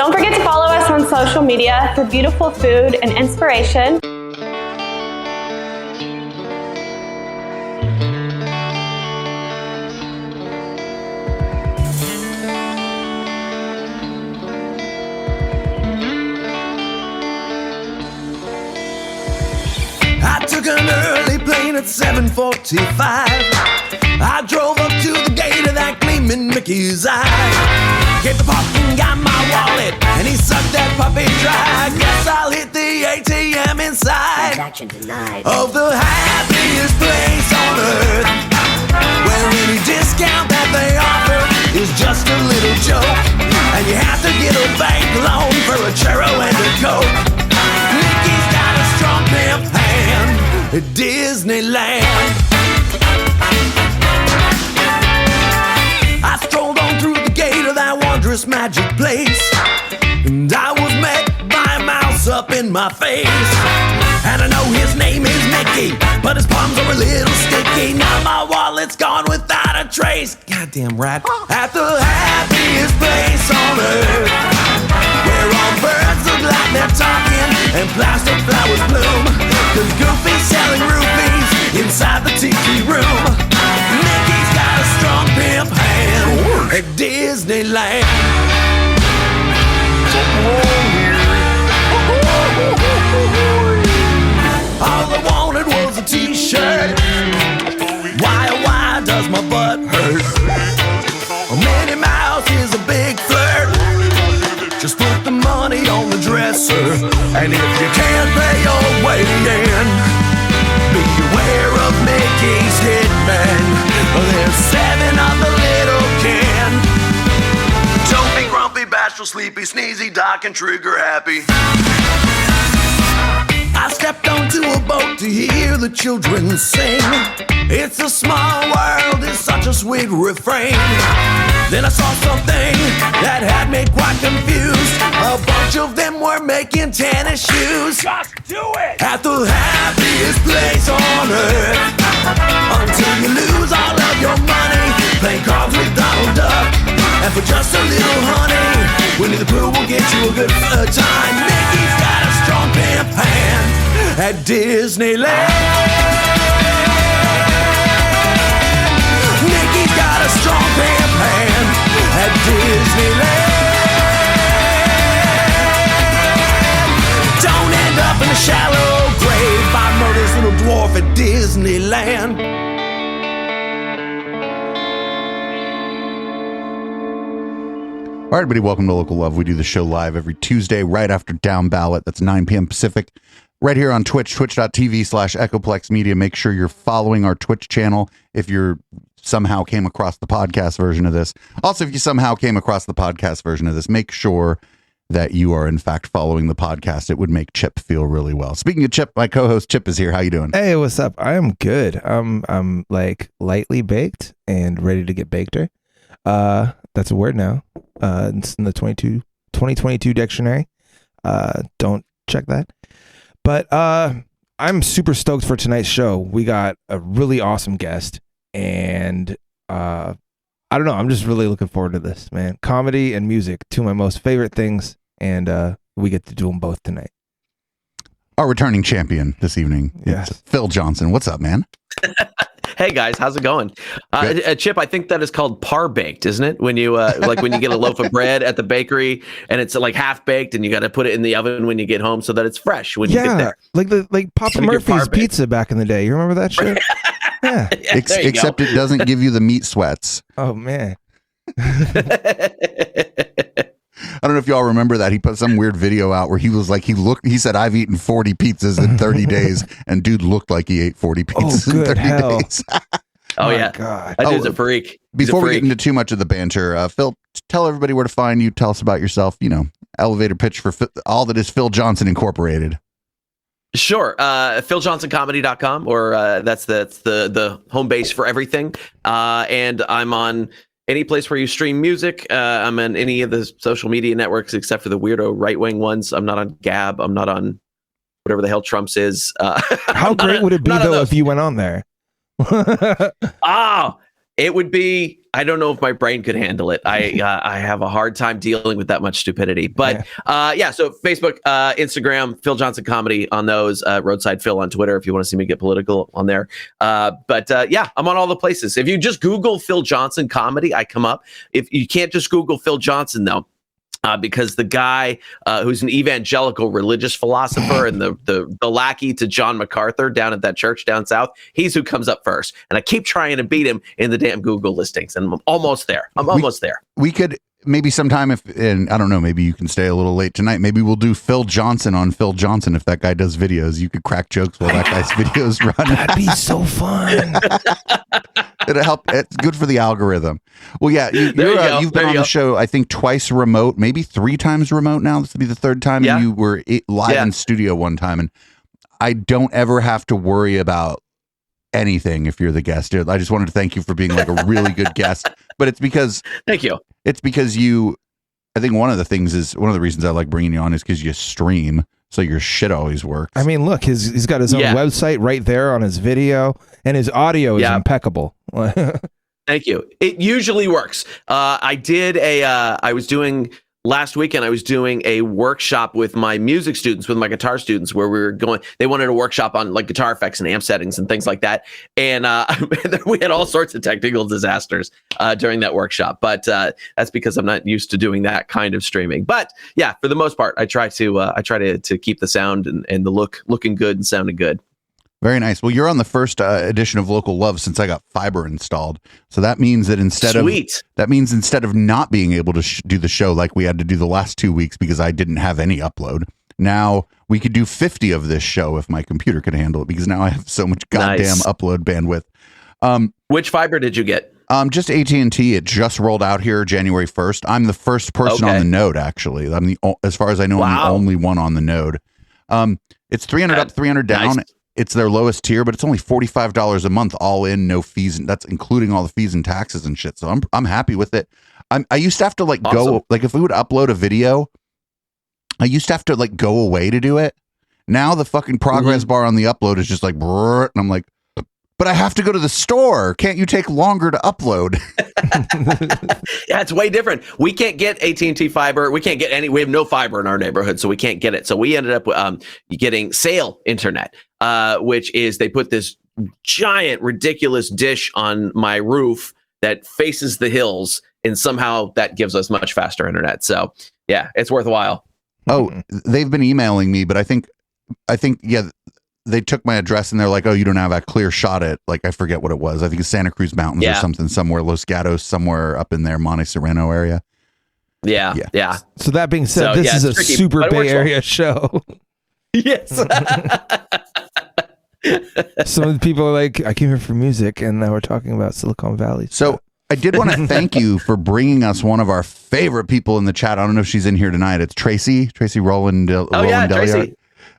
Don't forget to follow us on social media for beautiful food and inspiration. I took an early plane at 7:45. I drove up to the gate of that gleaming Mickey's eye. Gave the parking guy my wallet, and he sucked that puppy dry. Guess I'll hit the ATM inside of the happiest place on earth, where any discount that they offer is just a little joke, and you have to get a bank loan for a churro and a Coke. Mickey's got a strong pimp hand at Disneyland. I strolled on through the gate of that wondrous magic place, and I was met by a mouse up in my face. And I know his name is Mickey, but his palms are a little sticky. Now my wallet's gone without a trace. Goddamn rat. At the happiest place on earth, where all birds look like they're talking and plastic flowers bloom, 'cause Goofy's selling rupees inside the tiki room. Mickey's got a strong pimp hand at Disneyland. All I wanted was a t-shirt. Why, oh why does my butt hurt? Minnie Mouse is a big flirt. Just put the money on the dresser, and if you can't pay your way in, beware of Mickey's hitman. There's 7 of the little kin. Don't be grumpy, bashful, sleepy, sneezy, doc, and trigger happy. I stepped onto a boat to hear the children sing. It's a small world, it's such a sweet refrain. Then I saw something that had me quite confused. A bunch of them were making tennis shoes. Just do it! At the happiest place on earth, until you lose all of your money playing cards with Donald Duck. And for just a little honey, Winnie the Pooh will get you a good time. Mickey's got a strong pimp hand at Disneyland. Mickey's got a strong pimp hand at Disneyland. Don't end up in a shallow grave by Murder's little dwarf at Disneyland. All right, everybody, welcome to Local Love. We do the show live every Tuesday right after Down Ballot. That's 9 p.m. Pacific. Right here on Twitch, twitch.tv/Echoplex Media. Make sure you're following our Twitch channel if you're somehow came across the podcast version of this. Also, if you somehow came across the podcast version of this, make sure that you are in fact following the podcast. It would make Chip feel really well. Speaking of Chip, my co-host Chip is here. How you doing? Hey, what's up? I am good. I'm like lightly baked and ready to get bakeder. That's a word now. It's in the 2022 dictionary. Don't check that. But I'm super stoked for tonight's show. We got a really awesome guest, and I don't know. I'm just really looking forward to this, man. Comedy and music, two of my most favorite things, and we get to do them both tonight. Our returning champion this evening, yes, Phil Johnson. What's up, man? Hey guys, how's it going? Chip, I think that is called par baked, isn't it? When you like when you get a loaf of bread at the bakery and it's like half baked, and you got to put it in the oven when you get home so that it's fresh when you get there. like Papa Murphy's pizza back in the day. You remember that shit? Yeah. Except it doesn't give you the meat sweats. Oh man. I don't know if y'all remember that. He put some weird video out where he was like, he said, I've eaten 40 pizzas in 30 days. And dude looked like he ate 40 pizzas in 30 days. Oh, yeah. God. That dude's a freak. Before we get into too much of the banter, Phil, tell everybody where to find you. Tell us about yourself. You know, elevator pitch for all that is Phil Johnson Incorporated. Sure. PhilJohnsonComedy.com, or that's the home base for everything. And I'm on any place where you stream music. I'm on any of the social media networks except for the weirdo right-wing ones. I'm not on Gab. I'm not on whatever the hell Trump's is. How great would it be, though, if you went on there? Oh, It would be, I don't know if my brain could handle it. I have a hard time dealing with that much stupidity. But so Facebook, Instagram, Phil Johnson Comedy on those, Roadside Phil on Twitter if you want to see me get political on there. But I'm on all the places. If you just Google Phil Johnson Comedy, I come up. If you can't just Google Phil Johnson, though. Because the guy who's an evangelical religious philosopher and the lackey to John MacArthur down at that church down south, he's who comes up first. And I keep trying to beat him in the damn Google listings. And I'm almost there. We could maybe sometime and I don't know, maybe you can stay a little late tonight. Maybe we'll do Phil Johnson on Phil Johnson if that guy does videos. You could crack jokes while that guy's videos run. That'd be so fun. It'll help. It's good for the algorithm. Well, yeah, you've been on the show, I think, twice remote, maybe 3 times remote now. This will be the 3rd time. And you were live in studio one time. And I don't ever have to worry about anything if you're the guest. I just wanted to thank you for being like a really good guest. But it's because... Thank you. It's because I think one of the reasons I like bringing you on is because you stream. So your shit always works. I mean, look, he's got his own website right there on his video, and his audio is impeccable. Thank you. It usually works. Last weekend, I was doing a workshop with my music students, with my guitar students, where they wanted a workshop on like guitar effects and amp settings and things like that. And we had all sorts of technical disasters during that workshop. But that's because I'm not used to doing that kind of streaming. But yeah, for the most part, I try to keep the sound and the looking good and sounding good. Very nice. Well, you're on the first edition of Local Love since I got fiber installed. So that means that instead of not being able to do the show like we had to do the last 2 weeks because I didn't have any upload, now we could do 50 of this show if my computer could handle it because now I have so much goddamn upload bandwidth. Which fiber did you get? Just AT&T. It just rolled out here January 1st. I'm the first person on the node, actually. As far as I know, I'm the only one on the node. It's 300 up, 300 down. Nice. It's their lowest tier, but it's only $45 a month, all in, no fees. That's including all the fees and taxes and shit. So I'm happy with it. I used to have to go, like if we would upload a video, I used to have to go away to do it. Now the fucking progress bar on the upload is just like, brrr, and I'm like, but I have to go to the store. Can't you take longer to upload? Yeah, it's way different. We can't get AT&T fiber. We can't get we have no fiber in our neighborhood, so we can't get it. So we ended up getting Sail internet, which is they put this giant, ridiculous dish on my roof that faces the hills, and somehow that gives us much faster internet. So yeah, it's worthwhile. Oh, they've been emailing me, but I think they took my address and they're like, oh, you don't have a clear shot at, I forget what it was. I think it's Santa Cruz Mountains or something, somewhere, Los Gatos, somewhere up in there, Monte Sereno area. Yeah. So that being said, this is a tricky, super Bay Area show. Yes. Some of the people are like, I came here for music, and now we're talking about Silicon Valley. So I did want to thank you for bringing us one of our favorite people in the chat. I don't know if she's in here tonight. It's Tracy Rowland. Tracy.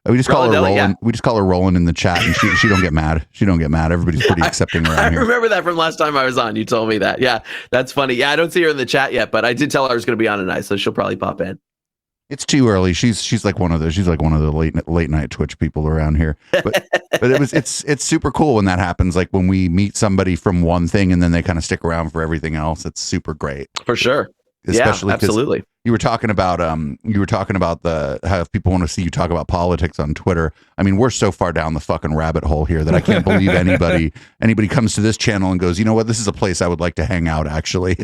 We just call her Roland. Yeah. We just call her Roland in the chat, and she don't get mad. She don't get mad. Everybody's pretty accepting around here. I remember that from last time I was on. You told me that. Yeah, that's funny. Yeah, I don't see her in the chat yet, but I did tell her I was going to be on tonight, so she'll probably pop in. It's too early. She's like one of the late night Twitch people around here. But it's super cool when that happens. Like when we meet somebody from one thing and then they kind of stick around for everything else. It's super great. For sure. Especially absolutely. You were talking about how if people want to see you talk about politics on Twitter. I mean, we're so far down the fucking rabbit hole here that I can't believe anybody comes to this channel and goes, you know what, this is a place I would like to hang out, actually.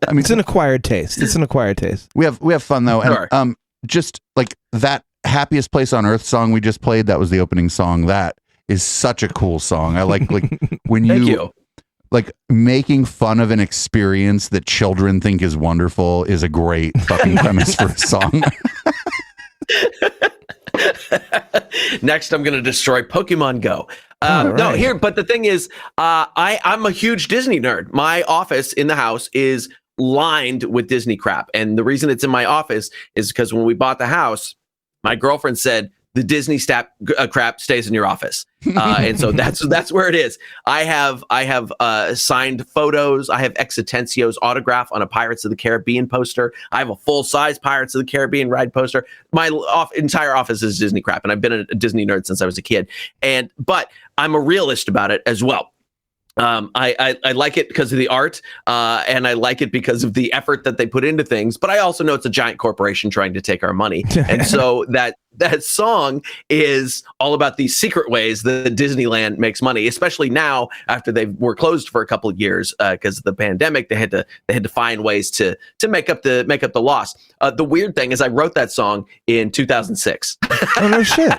I mean, it's an acquired taste. We have fun though. Sure. And just like that Happiest Place on Earth song we just played, that was the opening song. That is such a cool song. I like when you like making fun of an experience that children think is wonderful is a great fucking premise for a song. Next, I'm going to destroy Pokemon Go. Right. But the thing is, I'm a huge Disney nerd. My office in the house is lined with Disney crap. And the reason it's in my office is because when we bought the house, my girlfriend said, the Disney crap stays in your office. And so that's where it is. I have signed photos. I have Exitencio's autograph on a Pirates of the Caribbean poster. I have a full-size Pirates of the Caribbean ride poster. My entire office is Disney crap, and I've been a Disney nerd since I was a kid. But I'm a realist about it as well. I like it because of the art, and I like it because of the effort that they put into things. But I also know it's a giant corporation trying to take our money, and so that song is all about these secret ways that Disneyland makes money, especially now after they were closed for a couple of years because of the pandemic. They had to find ways to make up the loss. The weird thing is, I wrote that song in 2006. Oh no shit!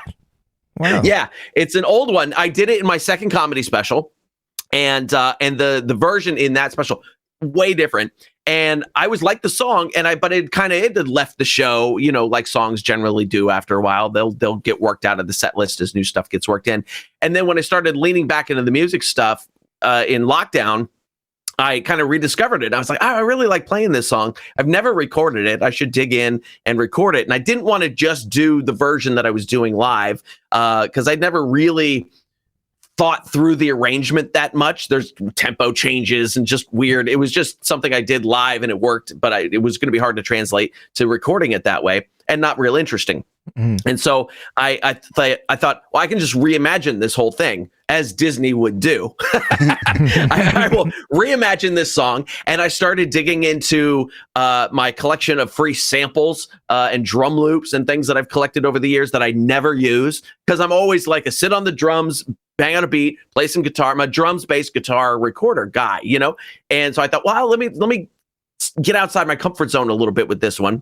Wow. Yeah, it's an old one. I did it in my second comedy special. And the version in that special way different. And I was like the song, but it had left the show, like songs generally do after a while. They'll get worked out of the set list as new stuff gets worked in. And then when I started leaning back into the music stuff in lockdown, I kind of rediscovered it. I was like, I really like playing this song. I've never recorded it. I should dig in and record it. And I didn't want to just do the version that I was doing live because I'd never really thought through the arrangement that much. There's tempo changes and just weird. It was just something I did live and it worked, but it was going to be hard to translate to recording it that way and not real interesting. And so I thought, well, I can just reimagine this whole thing as Disney would do. I will reimagine this song. And I started digging into my collection of free samples and drum loops and things that I've collected over the years that I never use. Because I'm always like a sit on the drums, bang out a beat, play some guitar. I'm a drums, bass, guitar recorder guy, And so I thought, well, let me get outside my comfort zone a little bit with this one.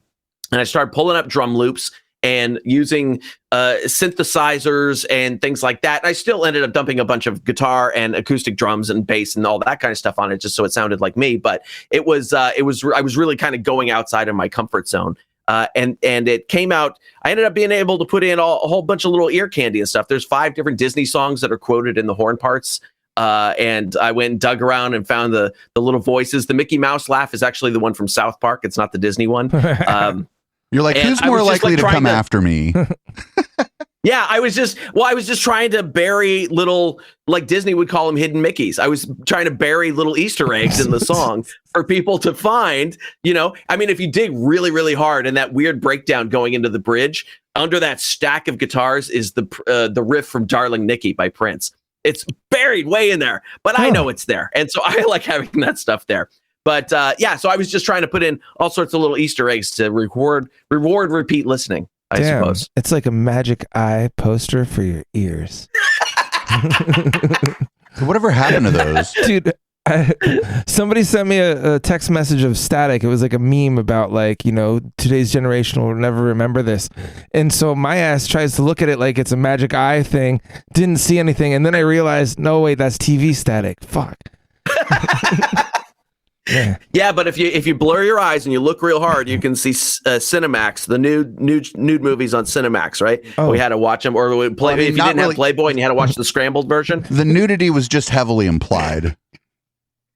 And I started pulling up drum loops and using synthesizers and things like that. And I still ended up dumping a bunch of guitar and acoustic drums and bass and all that kind of stuff on it, just so it sounded like me. But I was really kind of going outside of my comfort zone. And it came out. I ended up being able to put in a whole bunch of little ear candy and stuff. There's 5 different Disney songs that are quoted in the horn parts. And I went and dug around and found the little voices. The Mickey Mouse laugh is actually the one from South Park. It's not the Disney one. You're like, who's more likely to come after me? Yeah, I was just trying to bury little, like Disney would call them, hidden Mickeys. I was trying to bury little Easter eggs in the song for people to find, I mean, if you dig really, really hard and that weird breakdown going into the bridge, under that stack of guitars is the riff from Darling Nikki by Prince. It's buried way in there, but I know it's there. And so I like having that stuff there. But so I was just trying to put in all sorts of little Easter eggs to reward repeat listening, I suppose. It's like a magic eye poster for your ears. Whatever happened to those? Dude, somebody sent me a text message of Static. It was like a meme about today's generation will never remember this. And so my ass tries to look at it like it's a magic eye thing. Didn't see anything. And then I realized, no, wait, that's TV Static. Fuck. Yeah, but if you blur your eyes and you look real hard, you can see Cinemax, the nude movies on Cinemax, right? Oh. We had to watch them, or if you didn't have Playboy and you had to watch the scrambled version. The nudity was just heavily implied.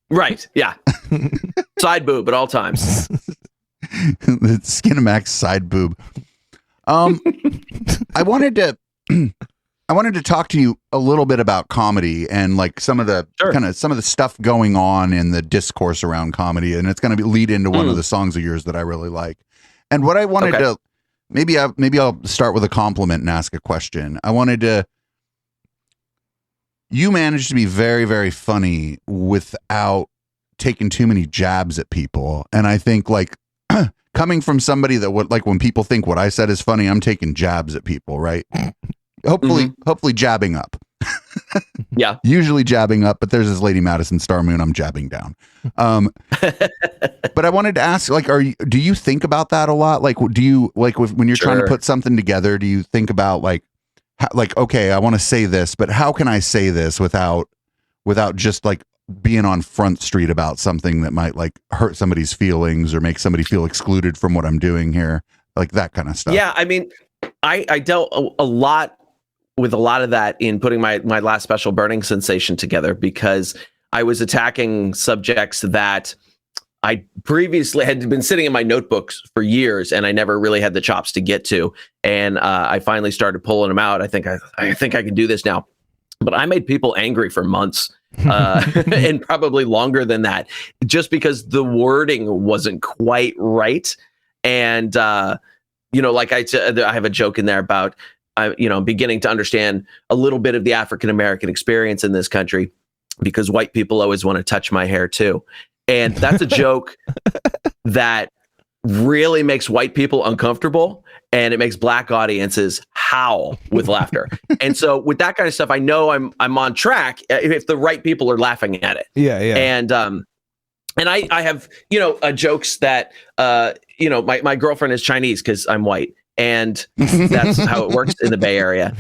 Right, yeah. Side boob at all times. The Cinemax side boob. I wanted to talk to you a little bit about comedy and like some of the some of the stuff going on in the discourse around comedy, and it's going to lead into one of the songs of yours that I really like. And what I wanted to maybe I'll start with a compliment and ask a question. You managed to be very, very funny without taking too many jabs at people, and I think like coming from somebody that would like when people think what I said is funny, I'm taking jabs at people, right? Hopefully jabbing up. Yeah. Usually jabbing up, but there's this Lady Madison Star Moon I'm jabbing down. But I wanted to ask, like, do you think about that a lot? Like, do you, like, when you're trying to put something together, do you think about like, okay, I want to say this, but how can I say this without just like being on Front Street about something that might like hurt somebody's feelings or make somebody feel excluded from what I'm doing here? Like that kind of stuff. Yeah. I mean, I dealt a lot with a lot of that in putting my last special, Burning Sensation, together, because I was attacking subjects that I previously had been sitting in my notebooks for years and I never really had the chops to get to. And I finally started pulling them out. I think I can do this now. But I made people angry for months and probably longer than that, just because the wording wasn't quite right. And, like I have a joke in there about, beginning to understand a little bit of the African-American experience in this country. because white people always want to touch my hair too. And that's a joke that really makes white people uncomfortable, and it makes black audiences howl with laughter. And so with that kind of stuff, I know I'm on track if the right people are laughing at it. Yeah. And I have, jokes that, my girlfriend is Chinese because I'm white, and that's how it works in the Bay Area.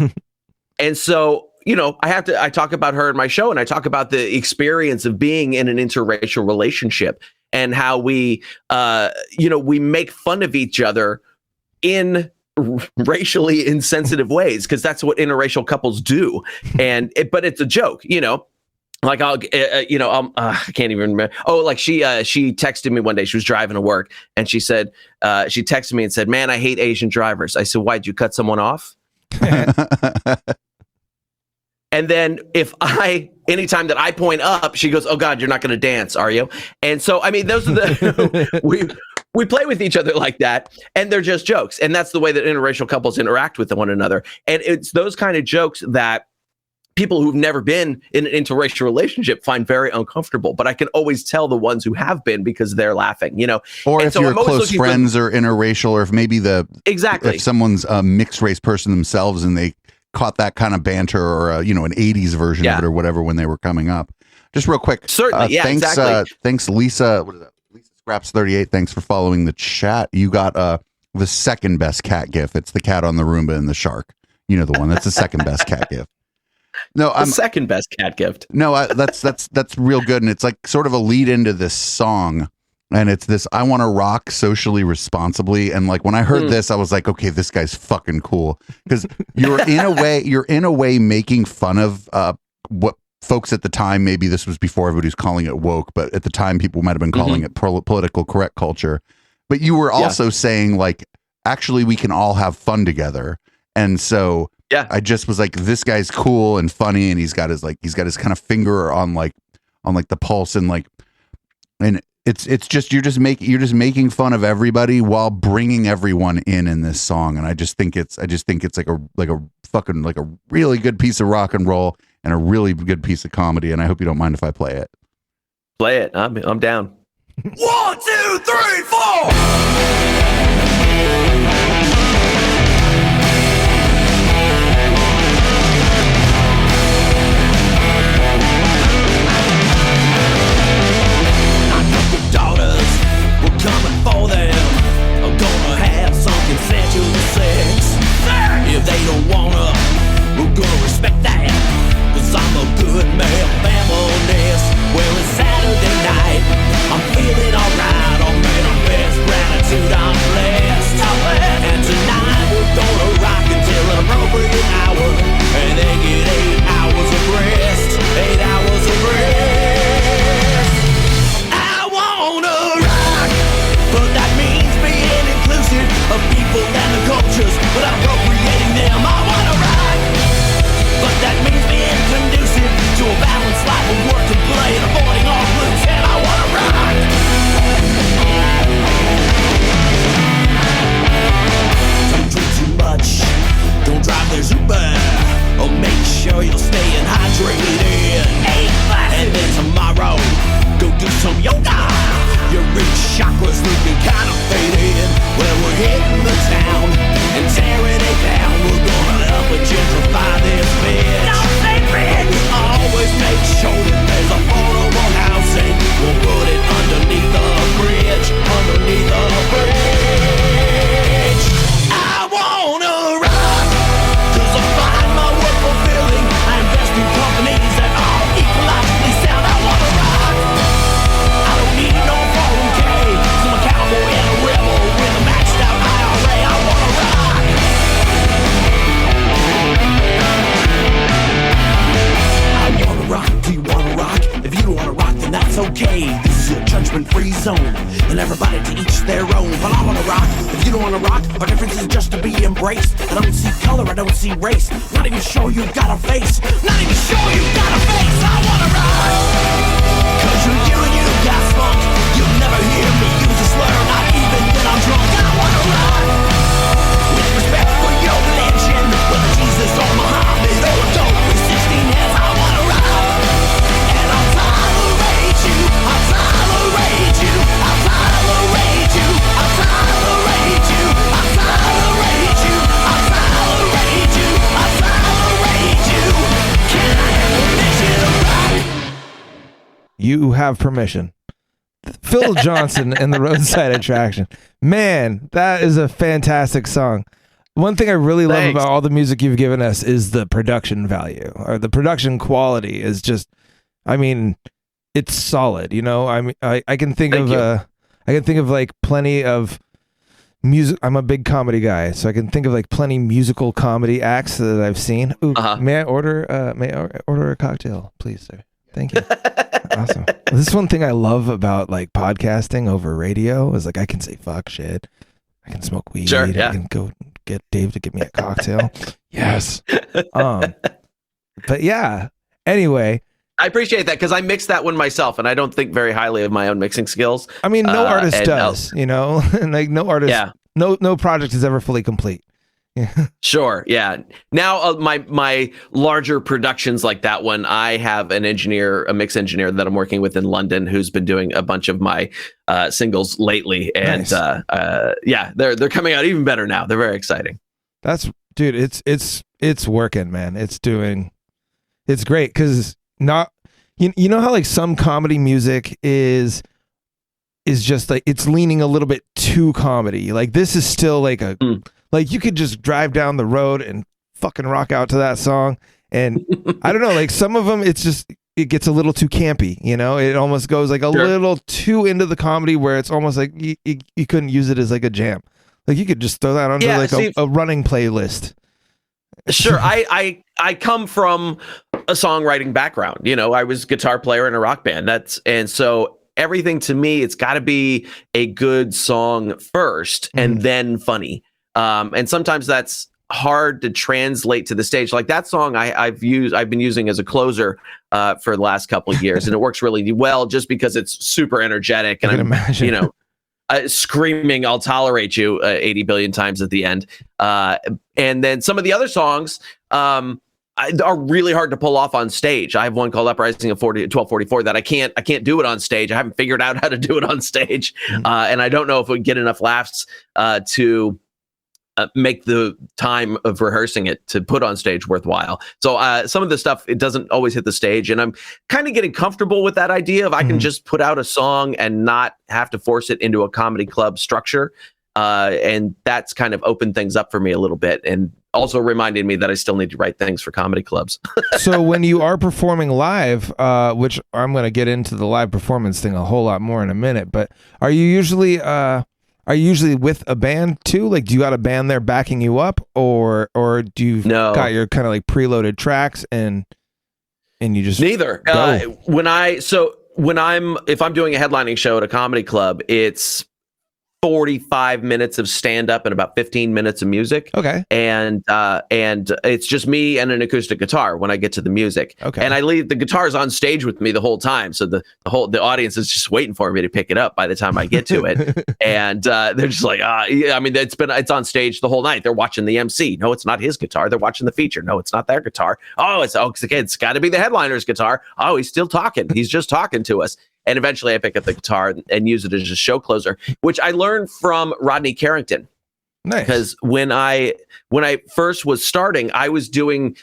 And so, I talk about her in my show, and I talk about the experience of being in an interracial relationship and how we make fun of each other in racially insensitive ways, because that's what interracial couples do. But it's a joke, like I can't even remember. Oh, like she texted me one day. She was driving to work, and she said, she texted me and said, "Man, I hate Asian drivers." I said, "Why'd you cut someone off?" And then anytime that I point up, she goes, "Oh God, you're not going to dance, are you?" And so, I mean, those are the, we play with each other like that, and they're just jokes. And that's the way that interracial couples interact with one another. And it's those kind of jokes that people who've never been in an interracial relationship find very uncomfortable. But I can always tell the ones who have been, because they're laughing, Or and if so your I'm always close looking friends are interracial, or if maybe if someone's a mixed race person themselves and they caught that kind of banter, or an 80s version of it or whatever when they were coming up. Just real quick. Certainly. Thanks, exactly. Thanks, Lisa. What is that? Lisa Scraps 38. Thanks for following the chat. You got the second best cat gif. It's the cat on the Roomba and the shark. You know the one. That's the second best cat gif. No, the second best cat gift. No, that's real good, and it's like sort of a lead into this song, and it's this "I want to rock socially responsibly." And like when I heard this, I was like, okay, this guy's fucking cool, because you're in a way making fun of what folks at the time, maybe this was before everybody's calling it woke, but at the time people might have been calling it political correct culture. But you were also saying, like, actually we can all have fun together, and so. Yeah, I just was like, this guy's cool and funny, and he's got his kind of finger on the pulse, and it's just you're just making fun of everybody while bringing everyone in this song, and I just think it's like a fucking like a really good piece of rock and roll and a really good piece of comedy, and I hope you don't mind if I play it. Play it. I'm down. 1, 2, 3, 4. Daughters, we're coming for them. I'm gonna have some consensual sex. If they don't wanna, we're gonna respect that. Cause I'm a good male feminist. Well, it's Saturday night, I'm feeling alright. I'm in my best gratitude, I'm blessed. And tonight we're gonna rock until an appropriate hour, and then get 8 hours of rest. 8 hours of rest. But that means being inclusive of people and the cultures without appropriating them. I wanna rock. But that means being conducive to a balanced life of work and play and avoiding all blues. And I wanna rock. Don't drink too much. Don't drive their Uber. Oh, make sure you're staying hydrated. And then tomorrow, go do some yoga. Your rich chakras looking kind of faded. Well, we're hitting the town and tearing it down. We're gonna help and gentrify this bitch. Don't say bitch. We always make sure that there's affordable housing. We'll put it underneath the bridge. Underneath the bridge. I wanna rock, cause I find my work fulfilling. I invest in companies that are ecologically sound. I wanna rock. I don't need no 401k. I'm a cowboy and a rebel with a maxed out IRA. I wanna rock. I wanna rock. Do you wanna rock? If you don't wanna rock, then that's okay. This is a judgment-free zone, and everybody to each their own. But I wanna rock. If you don't wanna rock, our difference is just to be embraced. I don't see color, I don't see race. Not even sure you've got a face. Not even sure you've got a face. I wanna rock. Cause you're you and you got spunk. You'll never hear me use a slur, not even when I'm drunk. I wanna rock. With respect for your religion, whether Jesus or Muhammad or a goat with 16 heads, I wanna rock. And I You have permission. Phil Johnson and the Roadside Attraction. Man, that is a fantastic song. One thing I really love about all the music you've given us is the production value, or the production quality is just, I mean, it's solid. You know, I mean, I can think of like plenty of music. I'm a big comedy guy, so I can think of like plenty musical comedy acts that I've seen. Ooh, may I order a cocktail, please, sir? Thank you. Awesome. This is one thing I love about like podcasting over radio is like I can say fuck shit. I can smoke weed. Sure, yeah. I can go get Dave to get me a cocktail. Yes. But yeah. Anyway, I appreciate that because I mix that one myself, and I don't think very highly of my own mixing skills. I mean, no artist does, you know, and like no artist, no project is ever fully complete. Sure. Yeah. Now my larger productions like that one, I have a mix engineer that I'm working with in London who's been doing a bunch of my singles lately, and nice. They're coming out even better now. They're very exciting. That's dude. It's working, man. It's great because not you know how like some comedy music is just like it's leaning a little bit too comedy. Like this is still like a. Like you could just drive down the road and fucking rock out to that song. And I don't know, like some of them, it gets a little too campy, you know, it almost goes like a little too into the comedy where it's almost like you couldn't use it as like a jam. Like you could just throw that under a running playlist. Sure. I come from a songwriting background, you know, I was a guitar player in a rock band. And so everything to me, it's gotta be a good song first and then funny. And sometimes that's hard to translate to the stage. Like that song I've been using as a closer for the last couple of years, and it works really well just because it's super energetic and you know, screaming "I'll tolerate you" 80 billion times at the end. And then some of the other songs are really hard to pull off on stage. I have one called Uprising of 1244 that I can't do it on stage. I haven't figured out how to do it on stage, and I don't know if we get enough laughs to make the time of rehearsing it to put on stage worthwhile. So some of the stuff, it doesn't always hit the stage, and I'm kind of getting comfortable with that idea of I can just put out a song and not have to force it into a comedy club structure. And that's kind of opened things up for me a little bit, and also reminded me that I still need to write things for comedy clubs. So when you are performing live, which I'm going to get into the live performance thing a whole lot more in a minute, but are you usually with a band too? Like, do you got a band there backing you up, or do you got your kind of like preloaded tracks and you just neither? If I'm doing a headlining show at a comedy club, it's 45 minutes of stand up and about 15 minutes of music. Okay. And it's just me and an acoustic guitar when I get to the music. Okay. And I leave the guitars on stage with me the whole time. So the audience is just waiting for me to pick it up by the time I get to it. And they're just like, I mean, it's on stage the whole night. They're watching the MC. No, it's not his guitar. They're watching the feature. No, it's not their guitar. It's got to be the headliner's guitar. Oh, he's still talking. He's just talking to us. And eventually I pick up the guitar and use it as a show closer, which I learned from Rodney Carrington. Nice. Because when I first was starting, I was jumping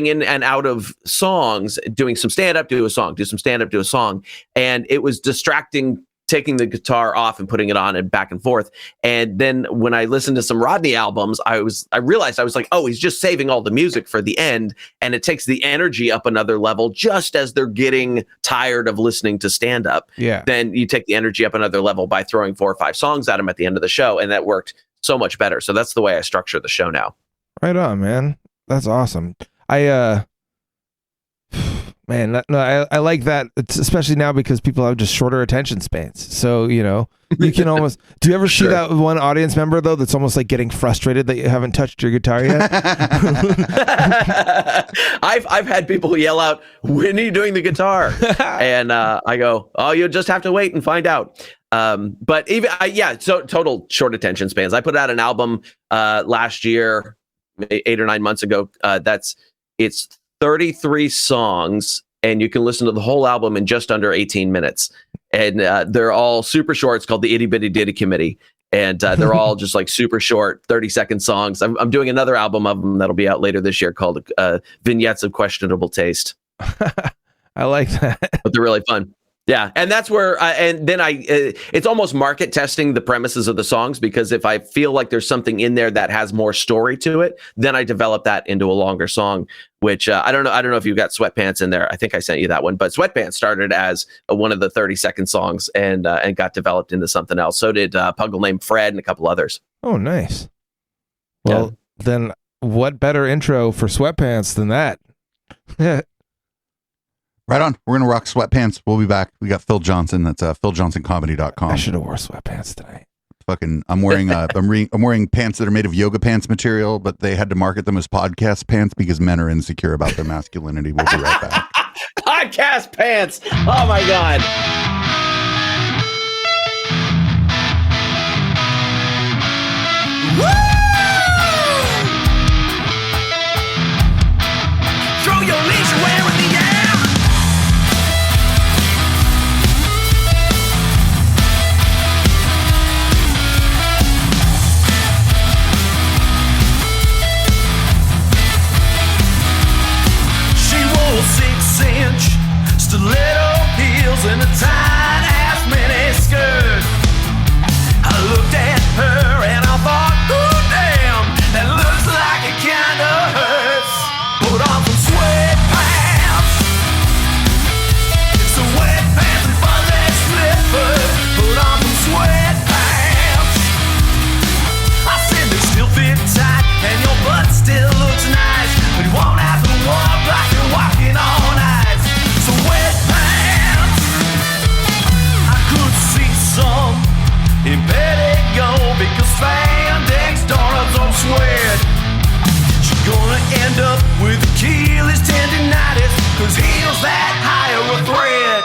in and out of songs, doing some stand-up, do a song, do some stand-up, do a song. And it was distracting, taking the guitar off and putting it on and back and forth. And then when I listened to some Rodney albums, I realized I was like, oh, he's just saving all the music for the end. And it takes the energy up another level just as they're getting tired of listening to stand up. Yeah. Then you take the energy up another level by throwing 4 or 5 songs at him at the end of the show. And that worked so much better. So that's the way I structure the show now. Right on, man. That's awesome. Man, I like that. It's especially now because people have just shorter attention spans. So, you know, you can almost, do you ever see that one audience member though, that's almost like getting frustrated that you haven't touched your guitar yet? I've had people yell out, when are you doing the guitar? And I go, oh, you'll just have to wait and find out. But even, so total short attention spans. I put out an album last year, 8 or 9 months ago. It's 33 songs, and you can listen to the whole album in just under 18 minutes. And they're all super short. It's called the Itty Bitty Ditty Committee. And they're all just like super short, 30-second songs. I'm doing another album of them that'll be out later this year called Vignettes of Questionable Taste. I like that. But they're really fun. Yeah, and that's where, it's almost market testing the premises of the songs, because if I feel like there's something in there that has more story to it, then I develop that into a longer song. Which I don't know if you got Sweatpants in there. I think I sent you that one, but Sweatpants started as one of the 30-second songs and got developed into something else. So did Puggle Named Fred and a couple others. Oh, nice. Well, then what better intro for Sweatpants than that? Right on. We're going to rock Sweatpants. We'll be back. We got Phil Johnson. That's philjohnsonComedy.com. I should have wore sweatpants tonight. Fucking, I'm wearing I'm wearing pants that are made of yoga pants material, but they had to market them as podcast pants because men are insecure about their masculinity. We'll be right back. Podcast pants. Oh my God. Throw your leash wear in the air. She wore 6-inch stiletto heels and a tight-ass miniskirt. I looked at her and I thought, ooh, damn, that looks like it kinda hurts. Put on some sweatpants, sweatpants and fuzzy slippers. Put on some sweatpants. I said they still fit tight and your butt still looks nice, but you won't have to walk like you're walking on ice. Sweatpants. I could see some impetigo because spandex donuts don't sweat. She's gonna end up with Achilles tendonitis, cause heels that high are a threat.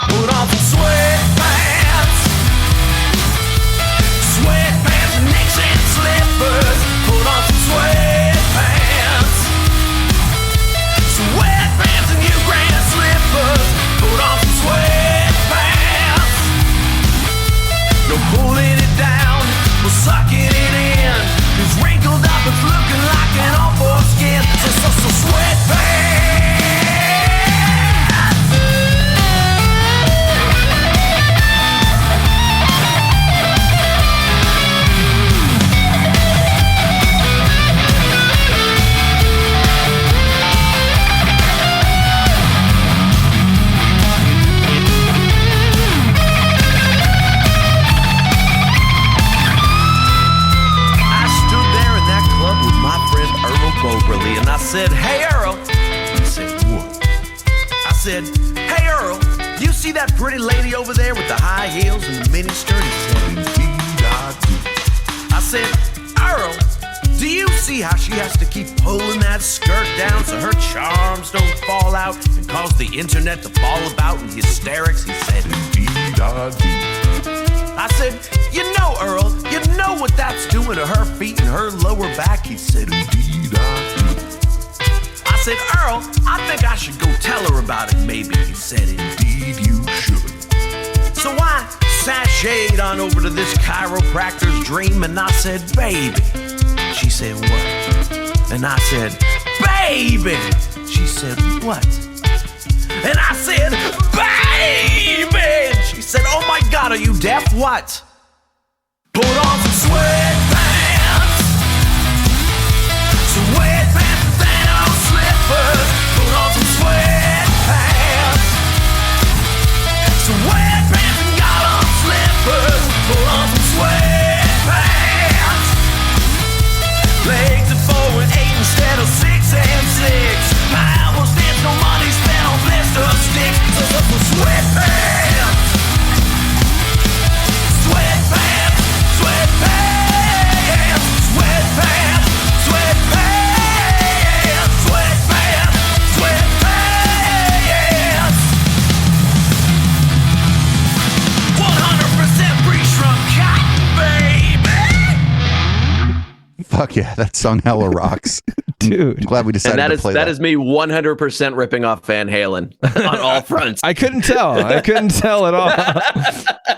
Put on some sweatpants, sweatpants and Nixon slippers. Put on some sweatpants, sweatpants and Hugh Grant slippers. Put on some sweatpants. No pulling it down, we're sucking it in. It's wrinkled up, it's looking like an awful skin. So sweatpants. Moberly, and I said, hey Earl. He said, what? I said, hey Earl, you see that pretty lady over there with the high heels and the mini skirt? He said, indeed I do. I said, Earl, do you see how she has to keep pulling that skirt down so her charms don't fall out and cause the internet to fall about in hysterics? He said, indeed I do. I said, you know, Earl, you know what that's doing to her feet and her lower back? He said, indeed I do. I said, Earl, I think I should go tell her about it, maybe. He said, indeed you should. So I sashayed on over to this chiropractor's dream, and I said, baby. She said, what? And I said, baby. She said, what? And I said, baby! She said, oh my God, are you deaf? What? Put on some sweatpants, sweatpants and Thanos slippers. Put on some sweatpants, sweatpants and Gollum slippers. Put on some sweatpants, legs at 4 and 8 instead of 6 and 6. My elbows dance, no money spent on blister sticks. So some sweatpants, sweatpants, sweatpants, sweatpants, sweatpants, sweatpants, sweatpants. 100% pre-shrunk cotton, baby. Fuck yeah, that song hella rocks. Dude. I'm glad we decided And to play that. that is me 100% ripping off Van Halen on all fronts. I couldn't tell. I couldn't tell at all.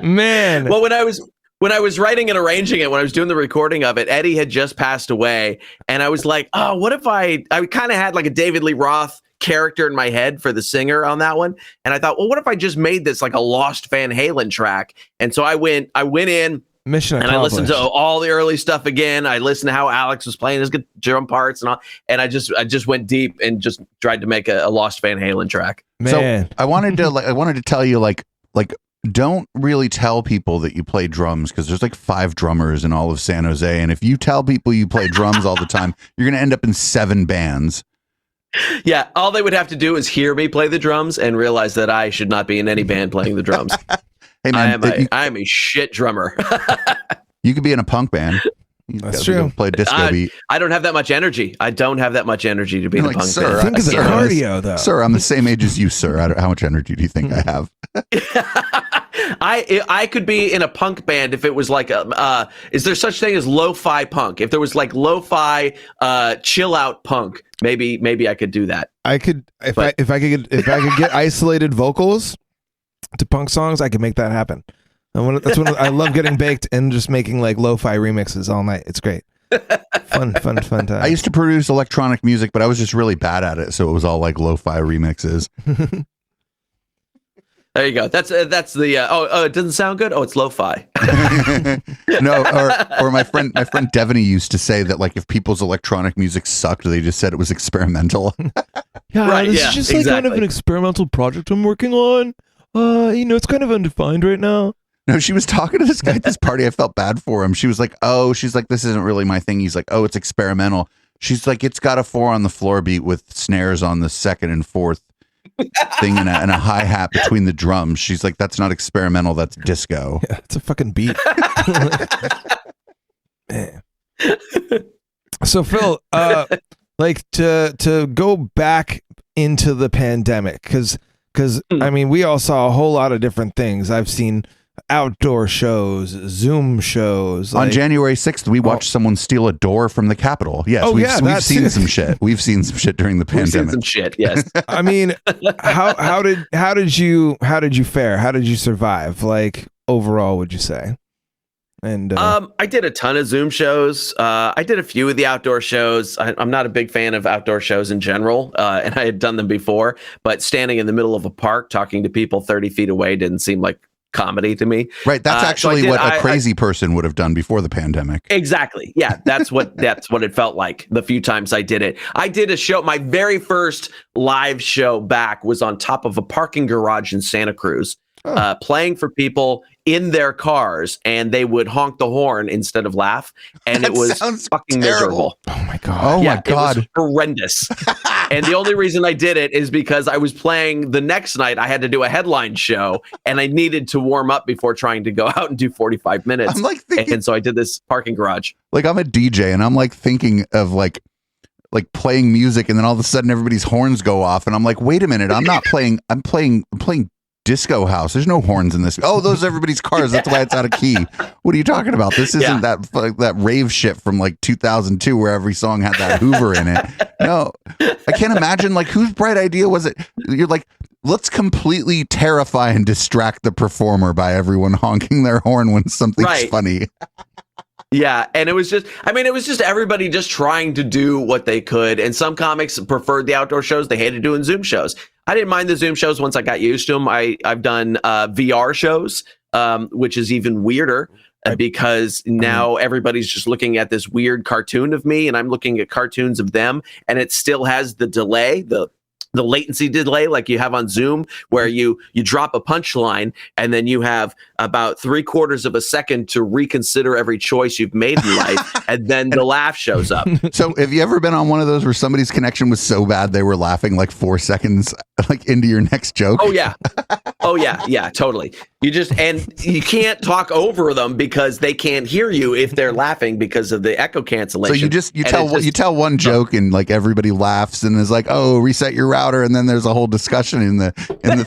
Man. Well, when I was writing and arranging it, when I was doing the recording of it, Eddie had just passed away, and I was like, oh, what if I kind of had like a David Lee Roth character in my head for the singer on that one. And I thought, well, what if I just made this like a Lost Van Halen track? And so I went in. Mission accomplished. And I listened to all the early stuff again. I listened to how Alex was playing his good drum parts and all. And I just went deep and just tried to make a Lost Van Halen track. Man. So I wanted to tell you like don't really tell people that you play drums, because there's like 5 drummers in all of San Jose, and if you tell people you play drums all the time, you're gonna end up in 7 bands. Yeah, all they would have to do is hear me play the drums and realize that I should not be in any band playing the drums. Hey man, I am a shit drummer. You could be in a punk band. That's true. Play a disco beat. I don't have that much energy. I don't have that much energy to be in a punk band. Think of the cardio, though. Sir, I'm the same age as you, sir. How much energy do you think I have? I could be in a punk band if it was like is there such thing as lo-fi punk? If there was like lo-fi chill out punk, maybe I could do that. I could if I could get isolated vocals to punk songs, I could make that happen. That's when I love getting baked and just making like lo-fi remixes all night. It's great. Fun time. I used to produce electronic music, but I was just really bad at it, so it was all like lo-fi remixes. There you go. That's the it doesn't sound good. Oh, it's lo-fi. No, or my friend Devaney used to say that like if people's electronic music sucked, they just said it was experimental. Yeah, right, this is just like kind of an experimental project I'm working on. It's kind of undefined right now. No, she was talking to this guy at this party. I felt bad for him. She was like, this isn't really my thing. He's like, oh, it's experimental. She's like, it's got a 4 on the floor beat with snares on the 2nd and 4th thing and a hi-hat between the drums. She's like, that's not experimental, that's disco. Yeah, it's a fucking beat. Man. So Phil, like to go back into the pandemic, because I mean, we all saw a whole lot of different things. I've seen outdoor shows, Zoom shows. On January 6th, we watched someone steal a door from the Capitol. Yes, we've seen some shit. We've seen some shit during the pandemic. We've seen some shit, yes. I mean, how did you fare? How did you survive? Like overall, would you say? And I did a ton of Zoom shows. I did a few of the outdoor shows. I'm not a big fan of outdoor shows in general, and I had done them before. But standing in the middle of a park talking to people 30 feet away didn't seem like comedy to me. Right. That's actually what a crazy person would have done before the pandemic. Exactly. Yeah. That's what it felt like the few times I did it. I did a show. My very first live show back was on top of a parking garage in Santa Cruz, playing for people in their cars, and they would honk the horn instead of laugh. And it was fucking miserable. Oh my God. Oh my God. It was horrendous. And the only reason I did it is because I was playing the next night. I had to do a headline show, and I needed to warm up before trying to go out and do 45 minutes. I'm like thinking, and so I did this parking garage. Like I'm a DJ, and I'm like thinking of like playing music, and then all of a sudden everybody's horns go off, and I'm like, wait a minute, I'm not playing. I'm playing disco house. There's no horns in this. Oh, those are everybody's cars. That's why it's out of key. What are you talking about? This isn't that rave shit from like 2002 where every song had that Hoover in it. No, I can't imagine like whose bright idea was it? You're like, let's completely terrify and distract the performer by everyone honking their horn when something's funny. Yeah, and it was just everybody just trying to do what they could. And some comics preferred the outdoor shows. They hated doing Zoom shows. I didn't mind the Zoom shows once I got used to them. I've done VR shows, which is even weirder because now everybody's just looking at this weird cartoon of me, and I'm looking at cartoons of them, and it still has the delay, the latency delay like you have on Zoom, where you drop a punchline and then you have about 3/4 of a second to reconsider every choice you've made in life, and then the laugh shows up. So have you ever been on one of those where somebody's connection was so bad they were laughing like 4 seconds like into your next joke? Oh yeah, totally. You can't talk over them because they can't hear you if they're laughing because of the echo cancellation. So you tell one joke and like everybody laughs and is like, oh, reset your router, and then there's a whole discussion in the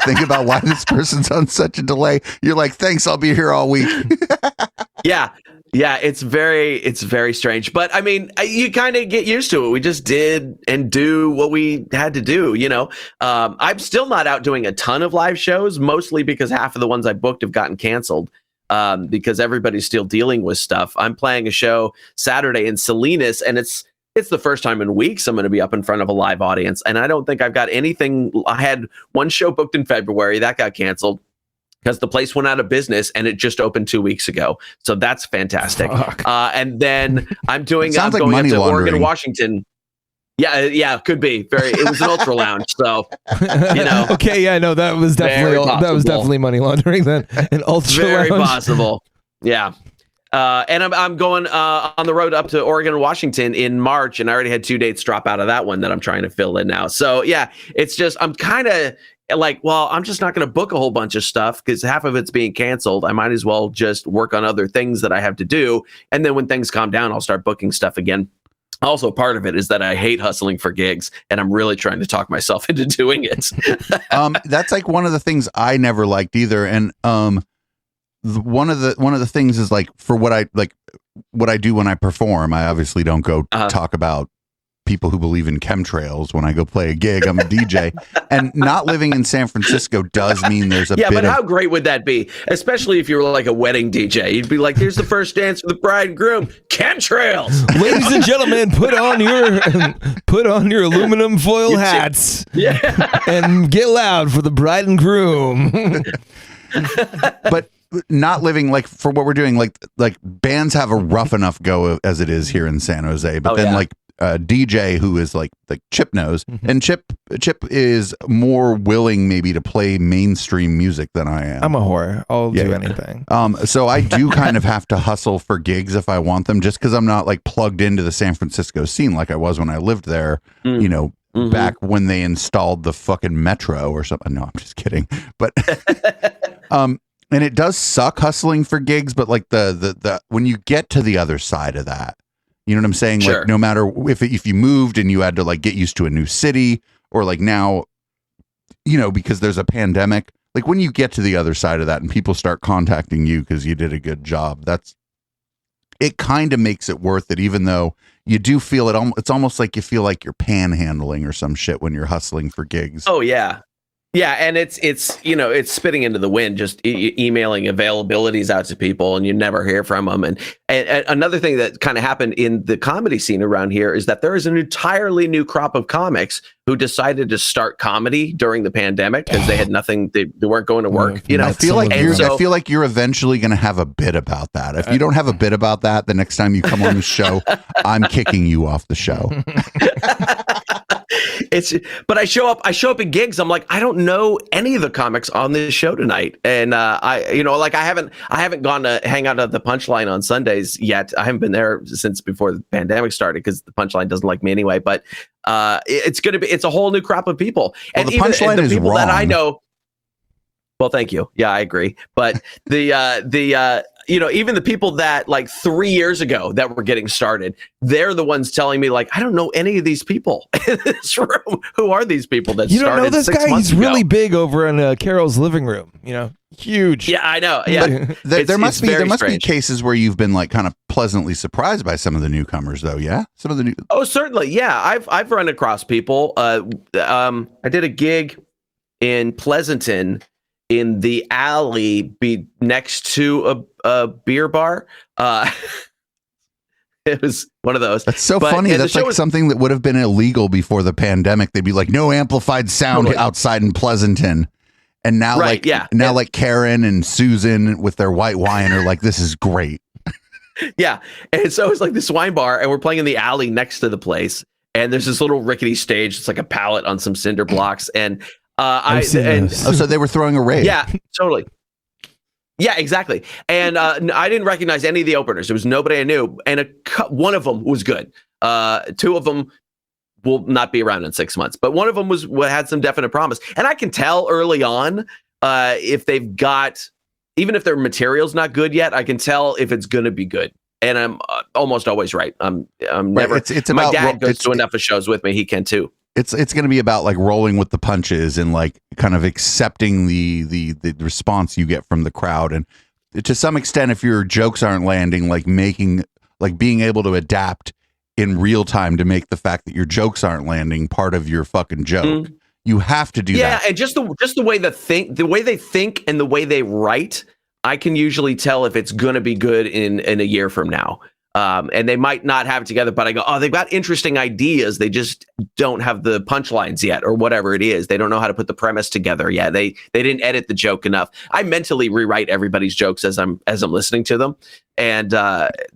thing about why this person's on such a delay. You're like, thanks, I'll be here all week. Yeah, it's very strange. But I mean, you kind of get used to it. We just did and do what we had to do, you know. I'm still not out doing a ton of live shows, mostly because half of the ones I booked have gotten canceled because everybody's still dealing with stuff. I'm playing a show Saturday in Salinas, and it's it's the first time in weeks I'm going to be up in front of a live audience. And I don't think I've got anything. I had one show booked in February that got canceled because the place went out of business and it just opened 2 weeks ago. So that's fantastic. And then I'm going up to Oregon, Washington. Yeah, could be. It was an ultra lounge, so Okay, yeah, no, that was definitely money laundering then. An ultra very lounge. possible. Yeah. And I'm going on the road up to Oregon and Washington in March, and I already had 2 dates drop out of that one that I'm trying to fill in now. So yeah, it's just I'm kind of like, well, I'm just not going to book a whole bunch of stuff because half of it's being canceled. I might as well just work on other things that I have to do, and then when things calm down, I'll start booking stuff again. Also, part of it is that I hate hustling for gigs, and I'm really trying to talk myself into doing it. That's like one of the things I never liked either, and one of the things is like for what I do when I perform. I obviously don't go talk about people who believe in chemtrails when I go play a gig. I'm a DJ, and not living in San Francisco does mean there's a bit. But how great would that be? Especially if you were like a wedding DJ, you'd be like, "Here's the first dance for the bride and groom, chemtrails." Ladies and gentlemen, put on your aluminum foil hats, and get loud for the bride and groom. But not living like for what we're doing, like bands have a rough enough go as it is here in San Jose, but like DJ who is like Chip knows, and Chip is more willing maybe to play mainstream music than I am. I'm a whore. I'll do anything. So I do kind of have to hustle for gigs if I want them, just because I'm not like plugged into the San Francisco scene like I was when I lived there. Back when they installed the fucking metro or something. No, I'm just kidding. But and it does suck hustling for gigs, but like the when you get to the other side of that, you know what I'm saying? Sure. Like no matter if you moved and you had to like get used to a new city, or like now, because there's a pandemic, like when you get to the other side of that and people start contacting you because you did a good job, it kind of makes it worth it, even though you do feel it. It's almost like you feel like you're panhandling or some shit when you're hustling for gigs. Oh yeah. Yeah, and it's it's spitting into the wind, just emailing availabilities out to people, and you never hear from them. And another thing that kind of happened in the comedy scene around here is that there is an entirely new crop of comics who decided to start comedy during the pandemic because they had nothing, they weren't going to work. I feel like you're eventually going to have a bit about that. If you don't have a bit about that, the next time you come on the show, I'm kicking you off the show. But I show up at gigs. I'm like, I don't know any of the comics on this show tonight, and I haven't gone to hang out at the Punchline on Sundays yet. I haven't been there since before the pandemic started because the Punchline doesn't like me anyway. But it's a whole new crop of people, and the Punchline is people wrong. That I know. Well, thank you. Yeah, I agree. But even the people that like 3 years ago that were getting started, they're the ones telling me like, I don't know any of these people in this room. Who are these people that started? You don't know this guy? He's really big over in Carol's living room. Huge. Yeah, I know. Yeah, there must be cases where you've been like kind of pleasantly surprised by some of the newcomers, though. Yeah, some of the new. Oh, certainly. Yeah, I've run across people. I did a gig in Pleasanton, in the alley next to a beer bar. It was one of those. That's so funny. That's like something that would have been illegal before the pandemic. They'd be like, no amplified sound outside in Pleasanton. And now like Karen and Susan with their white wine are like, this is great. Yeah. And so it's like this wine bar, and we're playing in the alley next to the place. And there's this little rickety stage. It's like a pallet on some cinder blocks. And so they were throwing a rave. Yeah, totally. Yeah, exactly. And I didn't recognize any of the openers. There was nobody I knew, and one of them was good. Two of them will not be around in 6 months, but one of them had some definite promise. And I can tell early on if they've got, even if their material's not good yet, I can tell if it's going to be good. And I'm almost always right. I'm never. My dad goes to enough of shows with me; he can too. It's going to be about like rolling with the punches and like kind of accepting the response you get from the crowd. And to some extent, if your jokes aren't landing, like being able to adapt in real time to make the fact that your jokes aren't landing part of your fucking joke. You have to do that. Yeah, and just the way they think and the way they write, I can usually tell if it's going to be good in a year from now. And they might not have it together, but I go, oh, they've got interesting ideas. They just don't have the punchlines yet, or whatever it is. They don't know how to put the premise together yet. They didn't edit the joke enough. I mentally rewrite everybody's jokes as I'm listening to them, and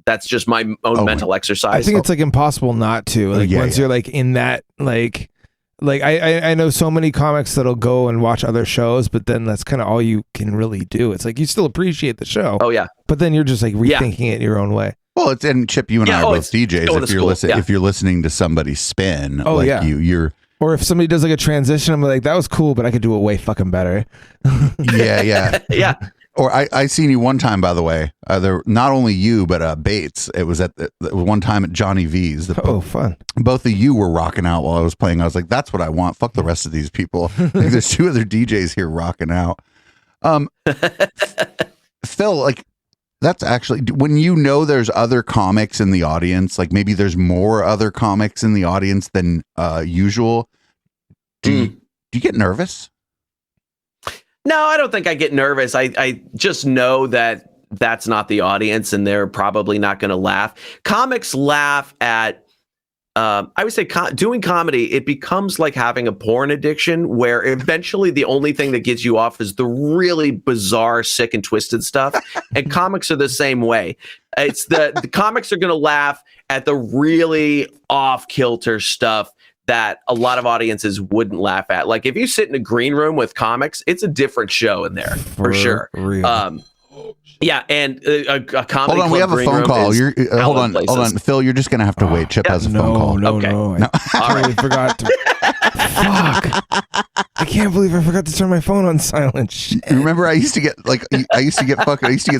that's just my own mental exercise. I think it's like impossible not to. Like once you're like in that like I know so many comics that'll go and watch other shows, but then that's kind of all you can really do. It's like you still appreciate the show. Oh yeah, but then you're just like rethinking it your own way. Well, it's and Chip, you and I are both DJs. If you're listening to somebody spin, you're or if somebody does like a transition, I'm like, that was cool, but I could do it way fucking better. Yeah. Or I seen you one time, by the way. There not only you, but Bates. It was at one time at Johnny V's. Fun. Both of you were rocking out while I was playing. I was like, that's what I want. Fuck the rest of these people. Like, there's two other DJs here rocking out. Phil, like. That's actually when you know there's other comics in the audience, like maybe there's more other comics in the audience than usual. Do you get nervous? No, I don't think I get nervous. I just know that that's not the audience and they're probably not going to laugh. Comics laugh at, I would say doing comedy, it becomes like having a porn addiction where eventually the only thing that gets you off is the really bizarre, sick and twisted stuff. And comics are the same way. It's the comics are going to laugh at the really off kilter stuff that a lot of audiences wouldn't laugh at. Like if you sit in a green room with comics, it's a different show in there for sure. Real. Yeah, and a comedy. Hold on, we have a phone call. You're hold on, Phil. You're just gonna have to wait. Chip has a phone call. No. I totally forgot to. Fuck! I can't believe I forgot to turn my phone on silent. Shit. Remember, I used to get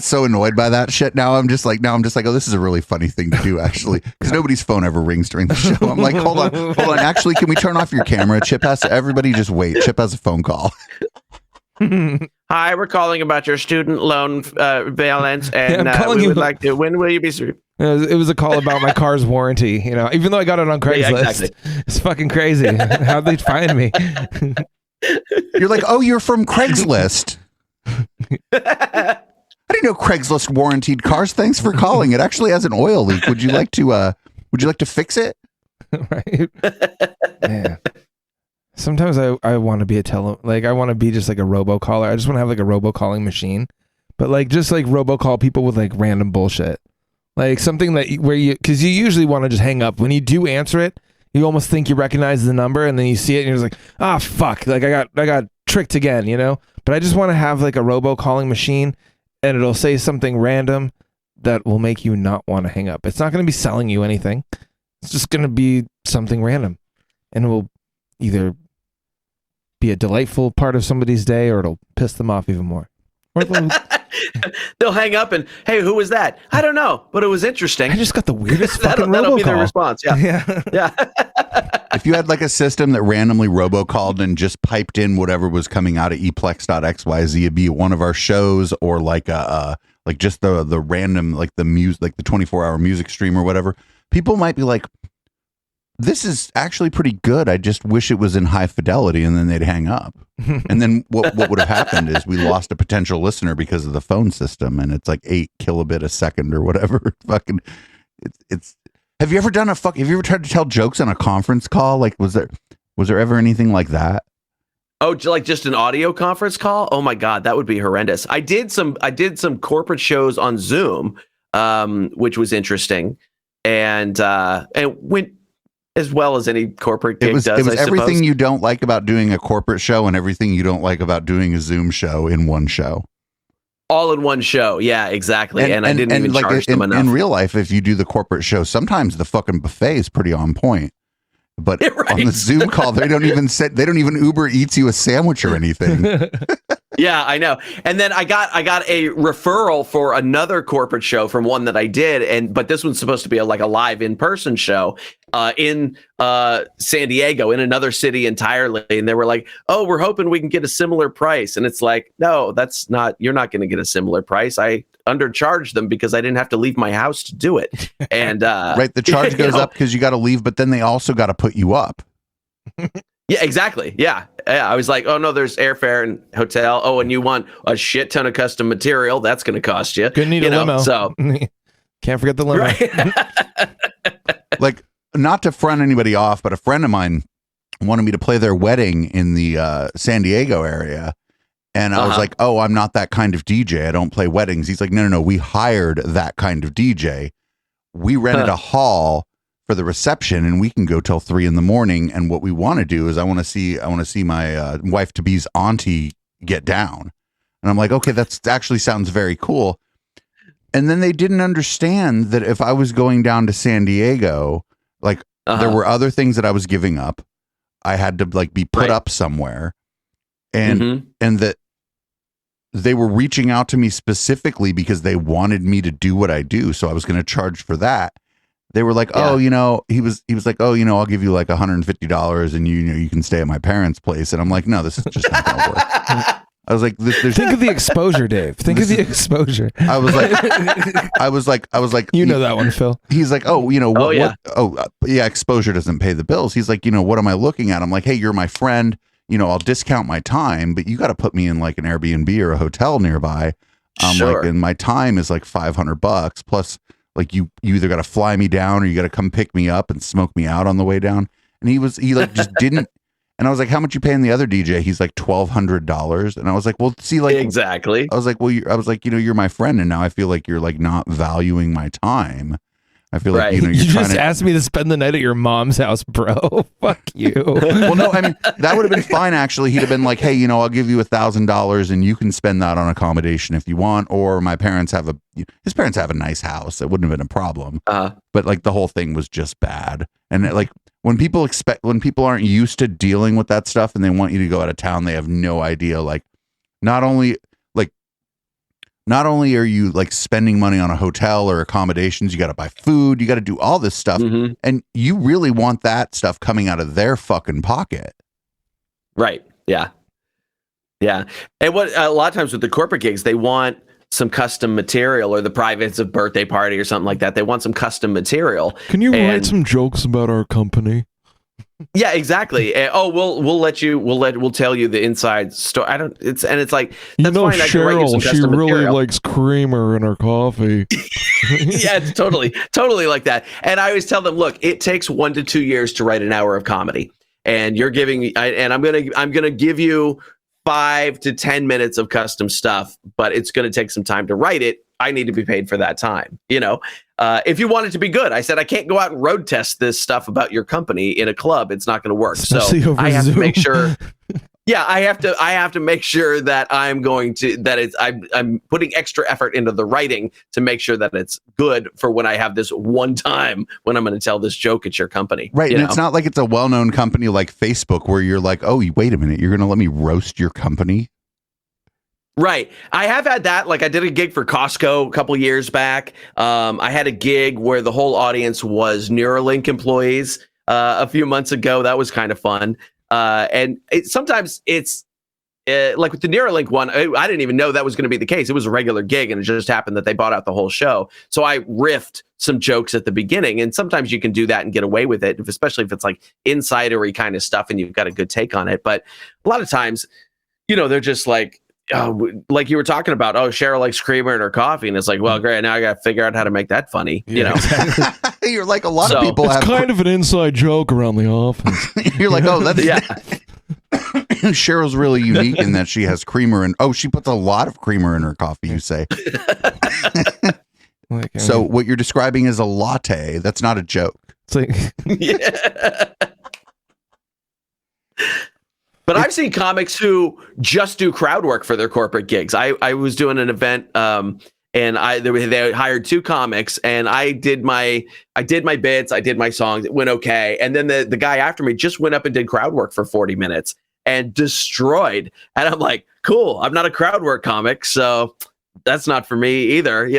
so annoyed by that shit. Now I'm just like, oh, this is a really funny thing to do, actually, because nobody's phone ever rings during the show. I'm like, hold on. Actually, can we turn off your camera? Chip has to. Everybody, just wait. Chip has a phone call. Hi, we're calling about your student loan balance, and we would like to. When will you be served? It was a call about my car's warranty. You know, even though I got it on Craigslist, yeah, exactly. It's fucking crazy. How'd they find me? You're like, oh, you're from Craigslist. I didn't know Craigslist warranted cars. Thanks for calling. It actually has an oil leak. Would you like to fix it? Right. Yeah. Sometimes I want to be I want to be just like a robocaller. I just want to have like a robocalling machine, but like just like robocall people with like random bullshit, like something because you usually want to just hang up. When you do answer it, you almost think you recognize the number, and then you see it, and you're just like, ah, fuck, like I got tricked again, you know. But I just want to have like a robocalling machine, and it'll say something random that will make you not want to hang up. It's not going to be selling you anything. It's just going to be something random, and it will either be a delightful part of somebody's day, or it'll piss them off even more. They'll hang up and, hey, who was that? I don't know, but it was interesting. I just got the weirdest fucking that'll be robocall. their response. Yeah. If you had like a system that randomly robocalled and just piped in whatever was coming out of eplex.xyz, it'd be one of our shows, or like like just the random, like the music, like the 24-hour music stream or whatever. People might be like, this is actually pretty good. I just wish it was in high fidelity, and then they'd hang up. And then what would have happened is we lost a potential listener because of the phone system, and it's like 8 kilobit a second or whatever. Fucking, it's. Have you ever tried to tell jokes on a conference call? Like, was there ever anything like that? Oh, like just an audio conference call? Oh my God, that would be horrendous. I did some corporate shows on Zoom, which was interesting, and went as well as any corporate gig does. It was everything you don't like about doing a corporate show and everything you don't like about doing a Zoom show in one show. All in one show. Yeah, exactly. And I didn't even like charge them enough. In real life, if you do the corporate show, sometimes the fucking buffet is pretty on point. But right. On the Zoom call, they don't even Uber Eats you a sandwich or anything. Yeah, I know. And then I got a referral for another corporate show from one that I did, but this one's supposed to be a live in-person show in San Diego, in another city entirely. And they were like, "Oh, we're hoping we can get a similar price." And it's like, "No, you're not going to get a similar price. I undercharged them because I didn't have to leave my house to do it." And right, the charge goes up because you got to leave, but then they also got to put you up. Yeah, exactly. Yeah. I was like, oh no, there's airfare and hotel. Oh, and you want a shit ton of custom material. That's going to cost you. Gonna need a limo. So Can't forget the limo. Right. Like, not to front anybody off, but a friend of mine wanted me to play their wedding in the San Diego area. And I was like, oh, I'm not that kind of DJ. I don't play weddings. He's like, no. We hired that kind of DJ. We rented a hall for the reception, and we can go till 3 a.m. And what we want to do is I want to see my wife to be's auntie get down. And I'm like, okay, that's actually sounds very cool. And then they didn't understand that if I was going down to San Diego, like there were other things that I was giving up. I had to like be put up somewhere, and that they were reaching out to me specifically because they wanted me to do what I do. So I was going to charge for that. They were like, oh, he was like, oh, I'll give you like $150 and you can stay at my parents' place. And I'm like, no, this is just not going to work. I was like, think of the exposure, Dave. Think of the exposure. I was like, you know that one, Phil. He's like, oh, exposure doesn't pay the bills. He's like, what am I looking at? I'm like, hey, you're my friend. I'll discount my time, but you got to put me in like an Airbnb or a hotel nearby. Sure. Like, and my time is like $500 plus. Like you either got to fly me down or you got to come pick me up and smoke me out on the way down. And he like just didn't. And I was like, how much you paying the other DJ? He's like $1,200. And I was like, well, see, like exactly. I was like, well, you're my friend, and now I feel like you're like not valuing my time. I feel like you're you trying just asked me to spend the night at your mom's house, bro. Fuck you. Well, no, I mean that would have been fine. Actually, he'd have been like, hey, I'll give you $1,000 and you can spend that on accommodation if you want. Or his parents have a nice house. It wouldn't have been a problem. But like the whole thing was just bad. And like when people aren't used to dealing with that stuff and they want you to go out of town, they have no idea. Like not only are you like spending money on a hotel or accommodations, you got to buy food, you got to do all this stuff. And you really want that stuff coming out of their fucking pocket. Right. Yeah. Yeah. And what a lot of times with the corporate gigs, they want some custom material, or the privates of birthday party or something like that. They want some custom material. Can you write some jokes about our company? Yeah, exactly. We'll tell you the inside story. It's like, that's fine. I can write you some she custom really material. likes creamer in her coffee. Yeah, it's totally like that. And I always tell them, look, it takes 1 to 2 years to write an hour of comedy, and I'm gonna give you 5 to 10 minutes of custom stuff, but it's gonna take some time to write it. I need to be paid for that time. If you want it to be good, I said I can't go out and road test this stuff about your company in a club. It's not going to work. Especially so I have Zoom. to make sure. Yeah, I have to make sure that I'm putting extra effort into the writing to make sure that it's good for when I have this one time when I'm going to tell this joke at your company. Right. And it's not like it's a well-known company like Facebook where you're like, oh, wait a minute, you're going to let me roast your company? Right. I have had that. Like I did a gig for Costco a couple years back. I had a gig where the whole audience was Neuralink employees a few months ago. That was kind of fun. And sometimes it's like with the Neuralink one, I didn't even know that was going to be the case. It was a regular gig, and it just happened that they bought out the whole show. So I riffed some jokes at the beginning, and sometimes you can do that and get away with it, especially if it's like insidery kind of stuff and you've got a good take on it. But a lot of times, they're just like you were talking about, Cheryl likes creamer in her coffee, and it's like, well, great, now I got to figure out how to make that funny. Exactly. You're like, a lot of people have kind of an inside joke around the office. You're like, oh, that's Cheryl's really unique in that she has creamer she puts a lot of creamer in her coffee, you say. So what you're describing is a latte. That's not a joke. It's like yeah. But I've seen comics who just do crowd work for their corporate gigs. I was doing an event, and they hired 2 comics, and I did my bits, I did my songs, it went okay, and then the guy after me just went up and did crowd work for 40 minutes and destroyed. And I'm like, cool, I'm not a crowd work comic, so that's not for me either.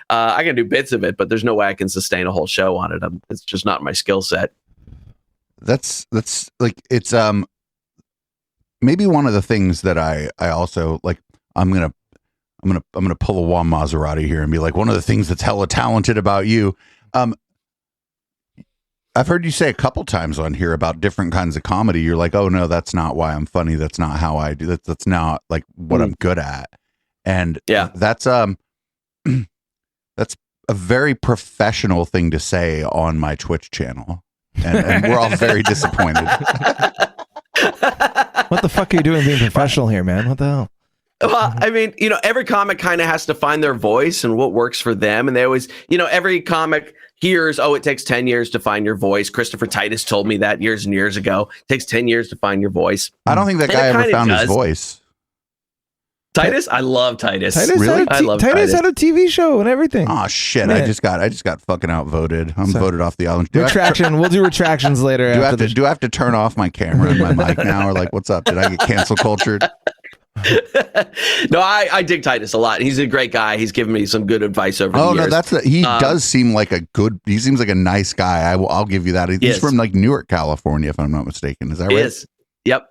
I can do bits of it, but there's no way I can sustain a whole show on it. It's just not my skill set. That's like, it's maybe one of the things that I also like. I'm gonna pull a Juan Maserati here and be like, one of the things that's hella talented about you. I've heard you say a couple times on here about different kinds of comedy. You're like, oh no, that's not why I'm funny. That's not how I do. That's not like what I'm good at. And yeah, that's a very professional thing to say on my Twitch channel, and we're all very disappointed. What the fuck are you doing being professional here, man? What the hell? Well, I mean, every comic kind of has to find their voice and what works for them. And they always, every comic hears, oh, it takes 10 years to find your voice. Christopher Titus told me that years and years ago. It takes 10 years to find your voice. I don't think that guy ever found his voice. Titus? I love Titus. Really? I love Titus had a TV show and everything. Oh shit! Man. I just got fucking outvoted. I'm voted off the island. Retraction. We'll do retractions later. Do I have to turn off my camera and my mic now, or like, what's up? Did I get cancel cultured? No, I dig Titus a lot. He's a great guy. He's given me some good advice over the years. No, he does seem like he seems like a nice guy. I'll give you that. He's from like Newark, California, if I'm not mistaken. Is that right? He is. Yep.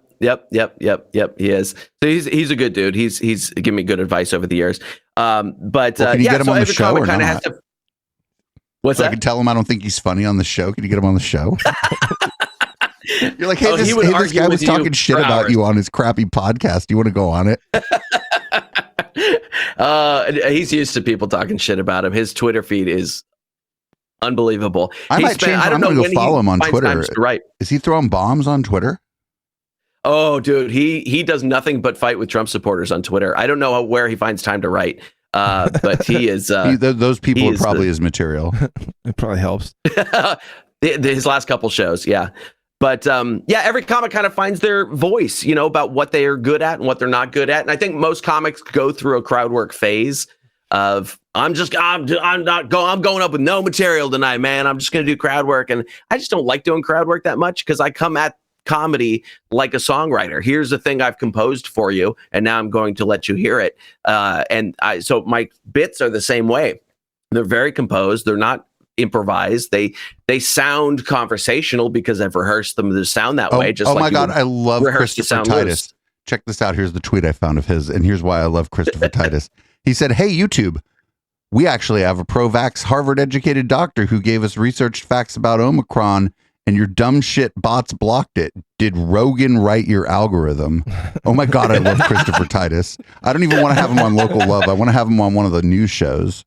He is. So he's a good dude. He's given me good advice over the years. But can you get him on the show or not? What's that? I can tell him I don't think he's funny on the show. Can you get him on the show? You're like, hey, this guy was talking shit about you on his crappy podcast. Do you want to go on it? He's used to people talking shit about him. His Twitter feed is unbelievable. I might change. I'm going to go follow him on Twitter. Right? Is he throwing bombs on Twitter? Oh, dude, he does nothing but fight with Trump supporters on Twitter. I don't know where he finds time to write, but he is. Those people are probably his material. It probably helps. His last couple shows, yeah. But every comic kind of finds their voice, about what they are good at and what they're not good at. And I think most comics go through a crowd work phase of I'm going up with no material tonight, man. I'm just going to do crowd work, and I just don't like doing crowd work that much because I come at comedy like a songwriter. Here's the thing I've composed for you, and now I'm going to let you hear it. So my bits are the same way. They're very composed. They're not improvised. They sound conversational because I've rehearsed them to sound that way. Just my God, I love Christopher Titus. Loose. Check this out. Here's the tweet I found of his, and here's why I love Christopher Titus. He said, "Hey, YouTube, we actually have a pro-vax Harvard-educated doctor who gave us researched facts about Omicron, and your dumb shit bots blocked it. Did Rogan write your algorithm?" Oh my God, I love Christopher Titus. I don't even want to have him on Local Love. I want to have him on one of the news shows.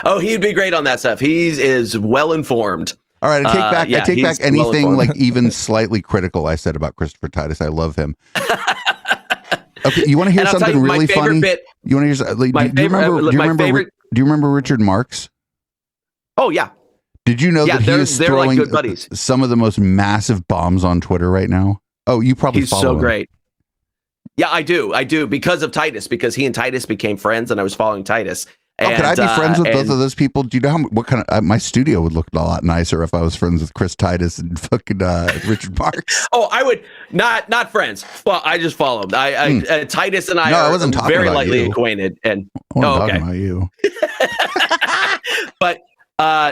Oh, he'd be great on that stuff. He is well informed. All right, I take back anything like even slightly critical I said about Christopher Titus. I love him. Okay, you want to hear something really funny? You want to hear? Do you remember Richard Marx? Oh yeah. Did you know that he is throwing like good buddies. Some of the most massive bombs on Twitter right now? Oh, you probably follow him. He's so great. Yeah, I do because of Titus, because he and Titus became friends, and I was following Titus. And, could I be friends with both of those people? Do you know what kind of my studio would look a lot nicer if I was friends with Chris Titus and fucking Richard Marx? Oh, I would not friends. Well, I just follow him. Titus and I wasn't are very lightly acquainted. And talking about you. But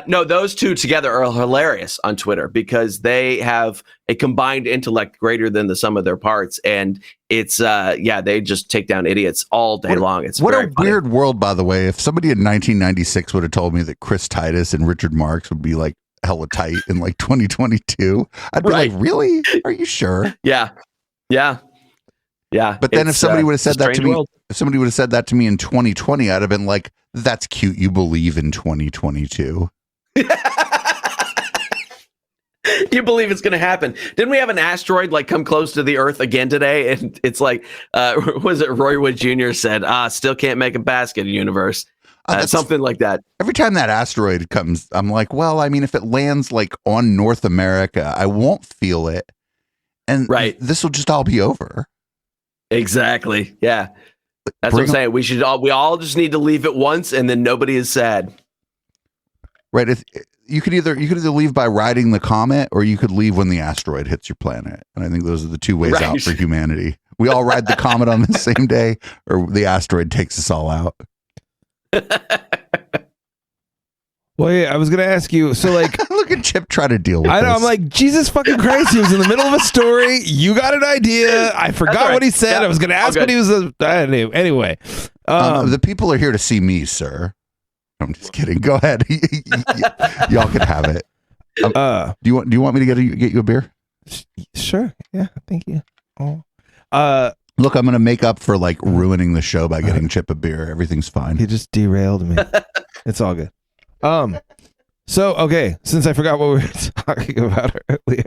no, those two together are hilarious on Twitter because they have a combined intellect greater than the sum of their parts, and it's they just take down idiots all day long. It's what very a weird world, by the way. If somebody in 1996 would have told me that Chris Titus and Richard Marx would be like hella tight in like 2022, I'd be like, really? Are you sure? Yeah. But then if somebody would have said that to me, if somebody would have said that to me in 2020, I'd have been like, that's cute. You believe in 2022. You believe it's going to happen. Didn't we have an asteroid like come close to the Earth again today? And it's like, was it Roy Wood Jr. said, still can't make a basket universe. Something like that. Every time that asteroid comes, I'm like, well, I mean, if it lands like on North America, I won't feel it. And this will just all be over. Exactly. Yeah. That's what I'm saying. We all just need to leave it once, and then nobody is sad. Right. You could either leave by riding the comet, or you could leave when the asteroid hits your planet. And I think those are the two ways out for humanity. We all ride the comet on the same day, or the asteroid takes us all out. Well, yeah, I was going to ask you, so like... Look at Chip try to deal with this. I'm like, Jesus fucking Christ, he was in the middle of a story. You got an idea. I forgot what he said. I was going to ask what he was... Anyway. The people are here to see me, sir. I'm just kidding. Go ahead. Y'all can have it. Do you want me to get you a beer? Sure. Yeah, thank you. Look, I'm going to make up for like ruining the show by getting Chip a beer. Everything's fine. He just derailed me. It's all good. So okay, since I forgot what we were talking about earlier.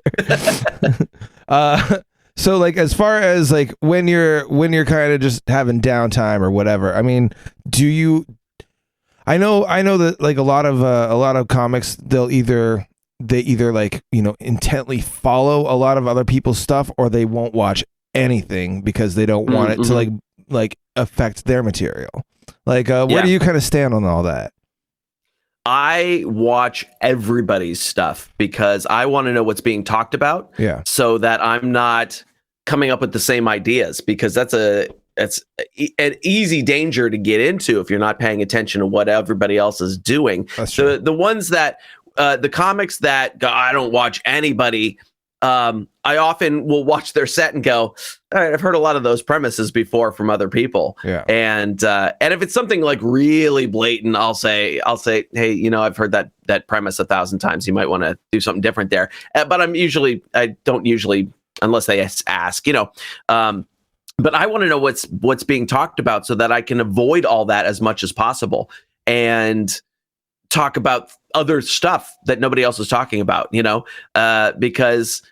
So like as far as like when you're kind of just having downtime or whatever, I mean, I know that like a lot of comics, they either like, you know, intently follow a lot of other people's stuff, or they won't watch anything because they don't want it to like affect their material. Like where do you kind of stand on all that? I watch everybody's stuff because I want to know what's being talked about. Yeah. So that I'm not coming up with the same ideas, because that's an easy danger to get into if you're not paying attention to what everybody else is doing. That's true. The ones that the comics that go, I don't watch anybody. I often will watch their set and go, all right, I've heard a lot of those premises before from other people. Yeah. And if it's something like really blatant, I'll say, hey, you know, I've heard that premise 1,000 times. You might want to do something different there. But I don't usually, unless they ask, you know. But I want to know what's being talked about so that I can avoid all that as much as possible and talk about other stuff that nobody else is talking about, you know, because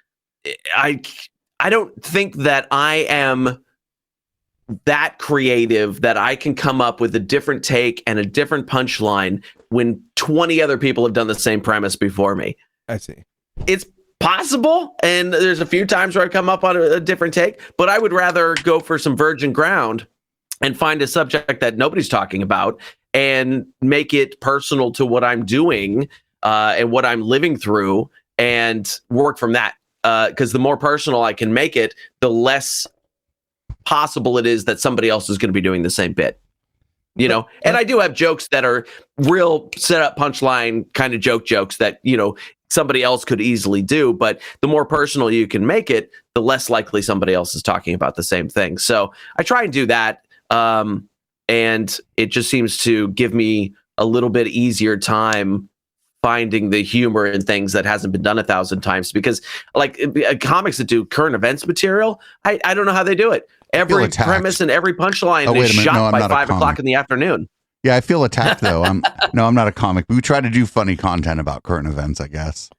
I don't think that I am that creative that I can come up with a different take and a different punchline when 20 other people have done the same premise before me. I see. It's possible, and there's a few times where I come up on a different take, but I would rather go for some virgin ground and find a subject that nobody's talking about and make it personal to what I'm doing and what I'm living through, and work from that. Because the more personal I can make it, the less possible it is that somebody else is going to be doing the same bit. You know, and I do have jokes that are real set up punchline kind of jokes that, you know, somebody else could easily do. But the more personal you can make it, the less likely somebody else is talking about the same thing. So I try and do that. And it just seems to give me a little bit easier time finding the humor in things that hasn't been done 1,000 times, because like comics that do current events material, I don't know how they do it. Every premise and every punchline is shot by 5 o'clock in the afternoon. Yeah, I feel attacked though. I'm not a comic. We try to do funny content about current events, I guess.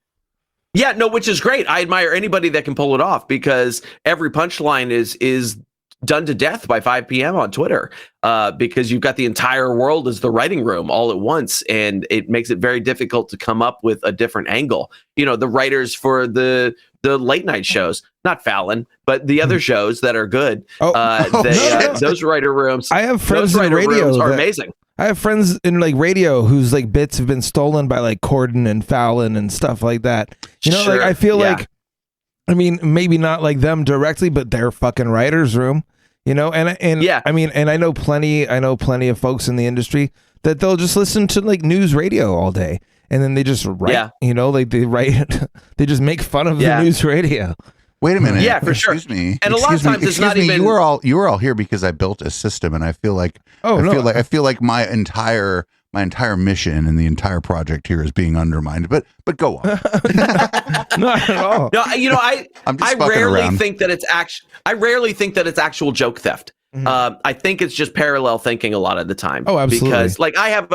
Yeah, no, which is great. I admire anybody that can pull it off, because every punchline is done to death by 5 p.m. on Twitter, because you've got the entire world as the writing room all at once, and it makes it very difficult to come up with a different angle. You know, the writers for the late night shows, not Fallon, but the other shows that are good, those writer rooms. I have friends in radio are amazing. I have friends in like radio whose like bits have been stolen by like Corden and Fallon and stuff like that. You know, like I feel like, I mean, maybe not like them directly, but their fucking writer's room, you know, and yeah, I mean, and I know plenty of folks in the industry that they'll just listen to like news radio all day, and then they just write, you know, like they write, they just make fun of the news radio. Wait a minute. Yeah, for sure. Excuse me. And a lot of times it's not even. You were all here because I built a system, and I feel like I feel like my entire mission and the entire project here is being undermined. But go on. Not at all. No, you know, I rarely think that it's actual joke theft. Mm-hmm. I think it's just parallel thinking a lot of the time. Oh, absolutely. Because like I have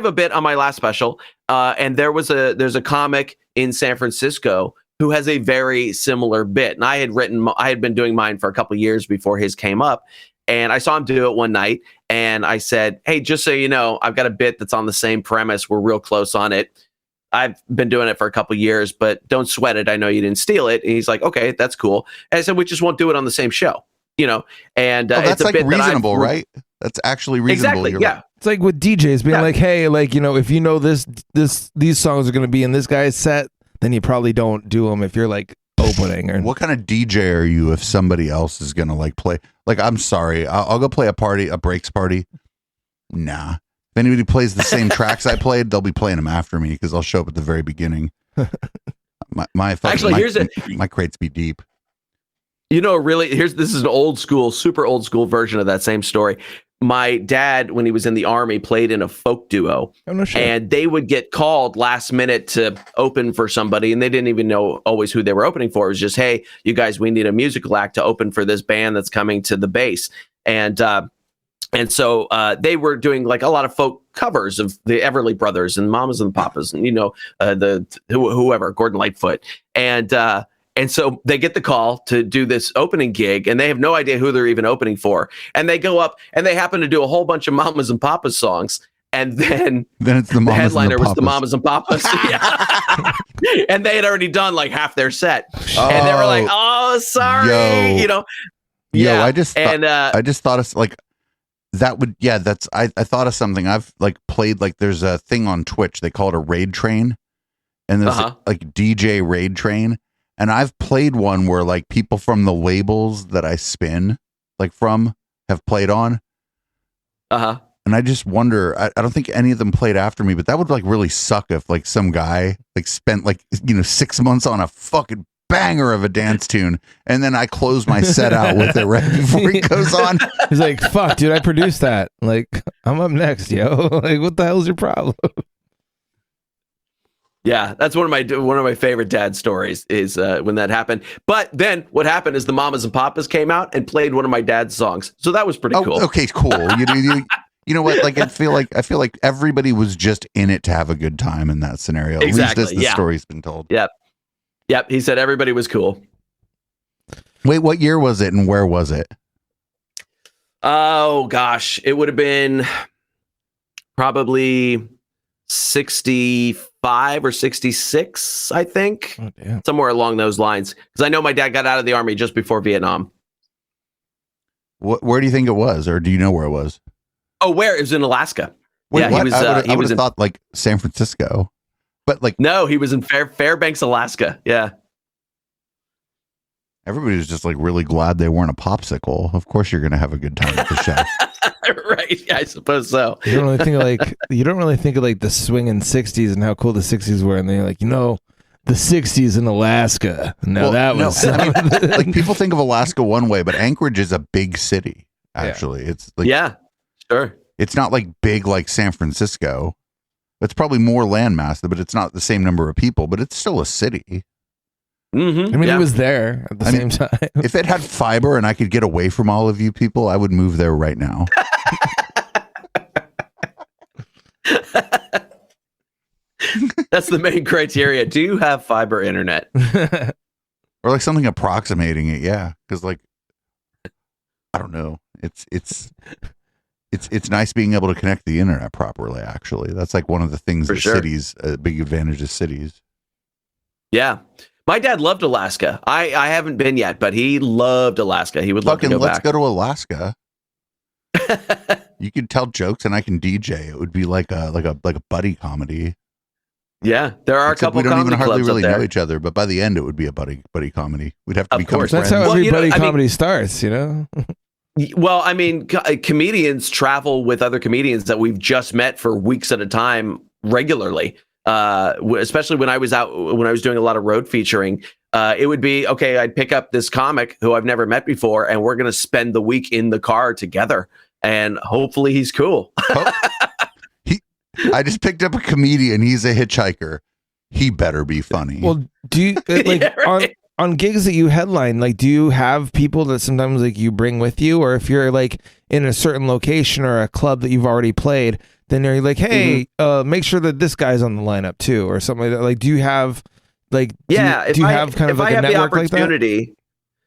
a bit on my last special, and there's a comic in San Francisco who has a very similar bit. And I had been doing mine for a couple of years before his came up. And I saw him do it one night, and I said, hey, just so you know, I've got a bit that's on the same premise. We're real close on it. I've been doing it for a couple of years, but don't sweat it. I know you didn't steal it. And he's like, okay, that's cool. And I said, we just won't do it on the same show, you know? And that's it's a like bit reasonable, right? That's actually reasonable. Exactly, yeah. Right. It's like with DJs being like, hey, like, you know, if you know these songs are going to be in this guy's set, then you probably don't do them if you're like opening. Or what kind of DJ are you if somebody else is gonna like play? Like, I'm sorry, I'll go play a breaks party. Nah, if anybody plays the same tracks I played, they'll be playing them after me because I'll show up at the very beginning. my crates be deep. You know, really, this is an super old school version of that same story. My dad, when he was in the Army, played in a folk duo, and they would get called last minute to open for somebody, and they didn't even know always who they were opening for. It was just, hey, you guys, we need a musical act to open for this band that's coming to the base. And And so they were doing like a lot of folk covers of the Everly Brothers and Mamas and Papas and, whoever, Gordon Lightfoot. And so they get the call to do this opening gig, and they have no idea who they're even opening for. And they go up and they happen to do a whole bunch of Mamas and Papas songs. And then it's the headliner was the Mamas and Papas. Yeah. And they had already done like half their set. And they were like, oh, sorry. I just thought of like that would, I thought of something. I've like played, like there's a thing on Twitch. They call it a raid train. And there's like DJ raid train. And I've played one where like people from the labels that I spin like from have played on. And I just wonder, I don't think any of them played after me, but that would like really suck if like some guy like spent like, 6 months on a fucking banger of a dance tune. And then I close my set out with it right before he goes on. He's like, fuck, dude, I produced that. Like, I'm up next, yo. Like, what the hell's your problem? Yeah, that's one of my favorite dad stories is when that happened. But then what happened is the Mamas and Papas came out and played one of my dad's songs. So that was pretty cool. Okay, cool. You know what? Like I feel like everybody was just in it to have a good time in that scenario. Exactly. At least as the story's been told. Yep. He said everybody was cool. Wait, what year was it and where was it? Oh gosh, it would have been probably 65 or 66, I think. Oh, damn. Somewhere along those lines. Because I know my dad got out of the army just before Vietnam. Where do you think it was, or do you know where it was? Oh, where? It was in Alaska. Wait, yeah, what? He was. Thought like San Francisco, but like no, he was in Fairbanks, Alaska. Yeah. Everybody was just like really glad they weren't a popsicle. Of course, you're going to have a good time at the show. Right? I suppose so. You don't really think of like the swinging '60s and how cool the '60s were, and then you're like, the '60s in Alaska. No, like people think of Alaska one way, but Anchorage is a big city. Actually, it's like sure. It's not like big like San Francisco. It's probably more landmass, but it's not the same number of people. But it's still a city. Mm-hmm. I mean, it was there at the same time. If it had fiber and I could get away from all of you people, I would move there right now. That's the main criteria. Do you have fiber internet? Or like something approximating it, yeah. Because like, I don't know. It's nice being able to connect the internet properly. Actually, that's like one of the things that cities, a big advantage of cities. Yeah. My dad loved Alaska. I haven't been yet, but he loved Alaska. He would love to go back. Let's go to Alaska. You could tell jokes and I can DJ. It would be like a buddy comedy. Yeah, there are a couple. We don't even hardly clubs really know each other, but by the end it would be a buddy comedy. We'd have to become friends. That's how every buddy comedy starts, Well, I mean, comedians travel with other comedians that we've just met for weeks at a time regularly. Especially when I was doing a lot of road featuring, it would be, okay, I'd pick up this comic who I've never met before, and we're going to spend the week in the car together, and hopefully he's cool. I just picked up a comedian. He's a hitchhiker. He better be funny. Well, do you on gigs that you headline, like, do you have people that sometimes like you bring with you, or if you're like in a certain location or a club that you've already played, then you're like, hey, make sure that this guy's on the lineup too, or something like that. Like, do you have like, do you have kind of like a network like that?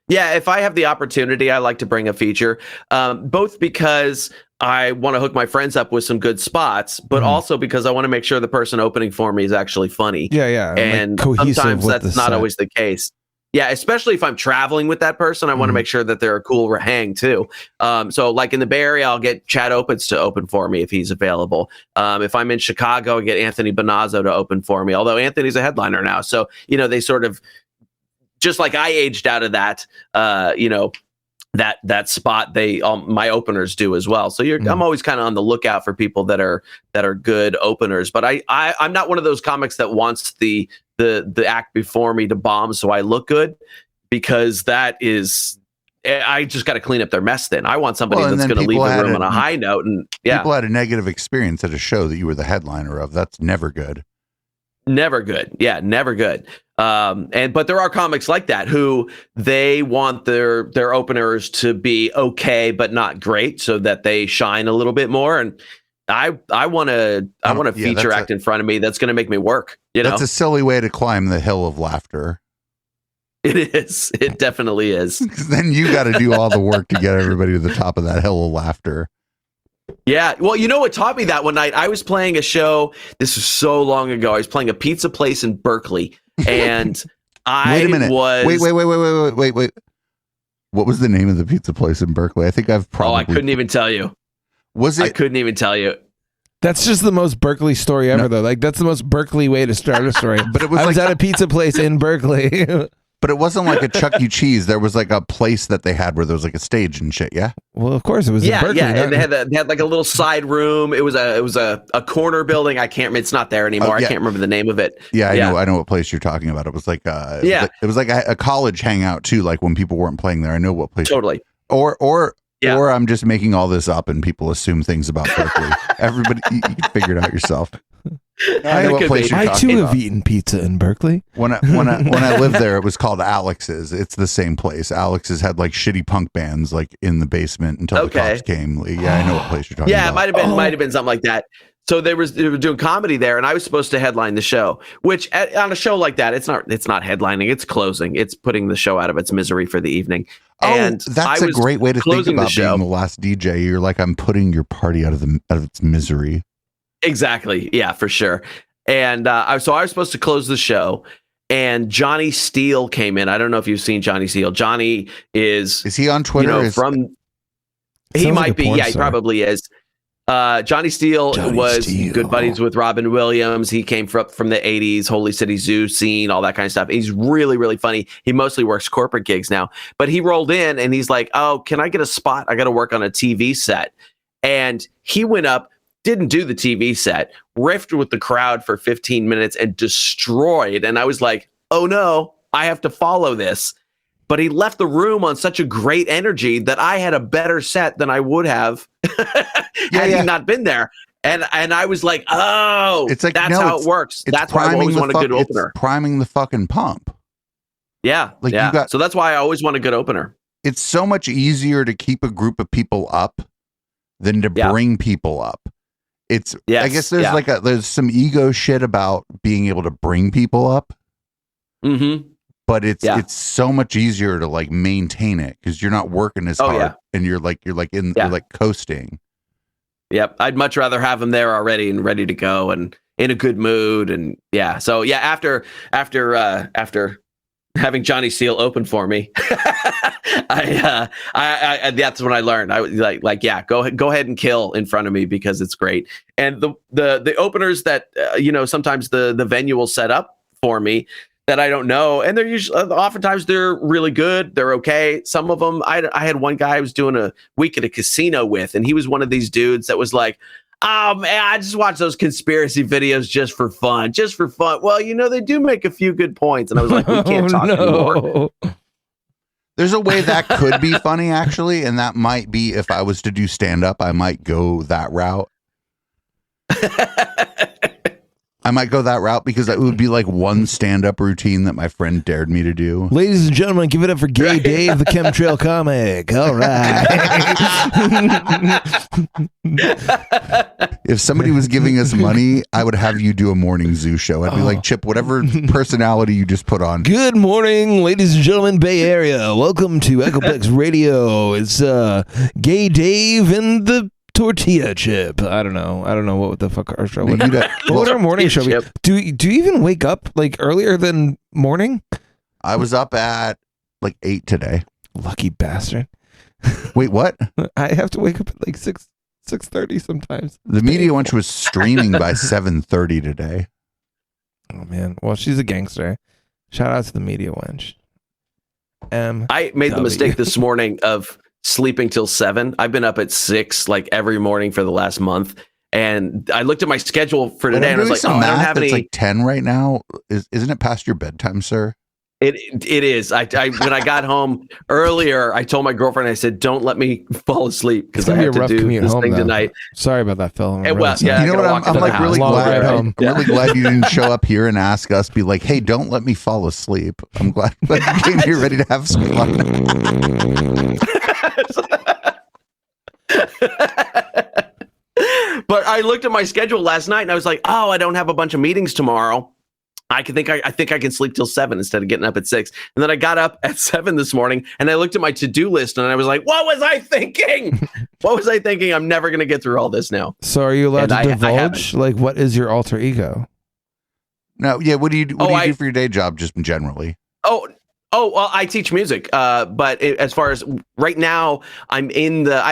Yeah, if I have the opportunity, I like to bring a feature, both because I want to hook my friends up with some good spots, but also because I want to make sure the person opening for me is actually funny. Yeah. And like sometimes that's not always the case. Yeah, especially if I'm traveling with that person, I want to make sure that they're a cool hang too. So like in the Bay Area, I'll get Chad Opitz to open for me if he's available. If I'm in Chicago, I get Anthony Bonazzo to open for me, although Anthony's a headliner now. So, they sort of, just like I aged out of that, that spot, my openers do as well. So I'm always kind of on the lookout for people that are good openers. But I'm not one of those comics that wants the act before me to bomb so I look good, because that is, I just got to clean up their mess. Then I want somebody that's going to leave the room on a high note. And people had a negative experience at a show that you were the headliner of. That's never good. Never good. Yeah, never good. But there are comics like that who they want their openers to be okay but not great, so that they shine a little bit more. And I want a feature act in front of me that's going to make me work. That's a silly way to climb the hill of laughter. It is. It definitely is. Because then you got to do all the work to get everybody to the top of that hill of laughter. Yeah. Well, you know what taught me that one night? I was playing a show. This was so long ago. I was playing a pizza place in Berkeley, and Wait a minute. Wait. What was the name of the pizza place in Berkeley? I think I've probably. Oh, I couldn't even tell you. Was it? I couldn't even tell you. That's just the most Berkeley story ever, though. Like, that's the most Berkeley way to start a story. But it was I was at a pizza place in Berkeley. But it wasn't like a Chuck E. Cheese. There was like a place that they had where there was like a stage and shit. Yeah. Well, of course it was. Yeah, in Berkeley, yeah. And they had like a little side room. It was a corner building. I can't. It's not there anymore. Yeah. I can't remember the name of it. Yeah, I know what place you're talking about. It was like it was like a college hangout too. Like when people weren't playing there. I know what place. Totally. Or I'm just making all this up and people assume things about Berkeley. Everybody, you can figure it out yourself. I know what place you're I talking too about. have eaten pizza in Berkeley. When I lived there, it was called Alex's. It's the same place. Alex's had like shitty punk bands like in the basement until the cops came. Yeah, I know what place you're talking about. Yeah, it might have been something like that. So they were doing comedy there, and I was supposed to headline the show. Which on a show like that, it's not headlining. It's closing. It's putting the show out of its misery for the evening. And that's a great way to think about being the last DJ. You're like, I'm putting your party out of its misery. Exactly. Yeah, for sure. And so I was supposed to close the show, and Johnny Steele came in. I don't know if you've seen Johnny Steele. Johnny is he on Twitter? He might be. Yeah, he probably is. Johnny Steele was good buddies with Robin Williams. He came from the 80s, Holy City Zoo scene, all that kind of stuff. He's really, really funny. He mostly works corporate gigs now, but he rolled in and he's like, oh, can I get a spot? I got to work on a TV set. And he went up, didn't do the TV set, riffed with the crowd for 15 minutes and destroyed. And I was like, oh no, I have to follow this. But he left the room on such a great energy that I had a better set than I would have had he not been there. And I was like, oh, it's like, that's how it works. That's why I always want a good opener. It's priming the fucking pump. Yeah. Like so that's why I always want a good opener. It's so much easier to keep a group of people up than to bring people up. I guess there's there's some ego shit about being able to bring people up. Mm-hmm. But it's so much easier to like maintain it because you're not working as hard and you're like coasting. Yep, I'd much rather have them there already and ready to go and in a good mood and So after having Johnny Steele open for me, I that's when I learned. I was go ahead and kill in front of me because it's great. And the openers that sometimes the venue will set up for me that I don't know, and they're usually oftentimes they're really good. They're okay. Some of them, I had one guy I was doing a week at a casino with, and he was one of these dudes that was like, "Oh man, I just watch those conspiracy videos just for fun. Well, they do make a few good points." And I was like, "We can't talk anymore." There's a way that could be funny, actually, and that might be if I was to do stand up, I might go that route. I might go that route because it would be like one stand-up routine that my friend dared me to do. Ladies and gentlemen, give it up for Gay Dave, the chemtrail comic. All right. If somebody was giving us money, I would have you do a morning zoo show. I'd be like, Chip, whatever personality you just put on. Good morning, ladies and gentlemen, Bay Area. Welcome to Echoplex Radio. It's Gay Dave and the Tortilla Chip. I don't know what the fuck our show would be. What would our morning show be? Do you even wake up like earlier than morning? I was up at like 8 today. Lucky bastard. Wait, what? I have to wake up at like 6:30 sometimes. The media wench was streaming by 7:30 today. Oh man. Well, she's a gangster. Shout out to the media wench. I made the mistake this morning of sleeping till 7. I've been up at 6 like every morning for the last month, and I looked at my schedule for today and I was like, I don't have any. It's like 10 right now. Isn't it past your bedtime, sir? It is. I when I got home earlier, I told my girlfriend, I said, "Don't let me fall asleep because I have to do this thing tonight." Sorry about that, Phil. Well, yeah, you know what? I'm like really glad. I'm really glad you didn't show up here and ask us. Be like, "Hey, don't let me fall asleep." I'm glad you came here ready to have some fun. But I looked at my schedule last night and I was like, "Oh, I don't have a bunch of meetings tomorrow. I think I can sleep till 7 instead of getting up at 6." And then I got up at 7 this morning and I looked at my to-do list and I was like, "What was I thinking? What was I thinking? I'm never going to get through all this now." So are you allowed to divulge? Like, what is your alter ego? No, yeah. What do you do for your day job, just generally? Well, I teach music. But as far as right now, I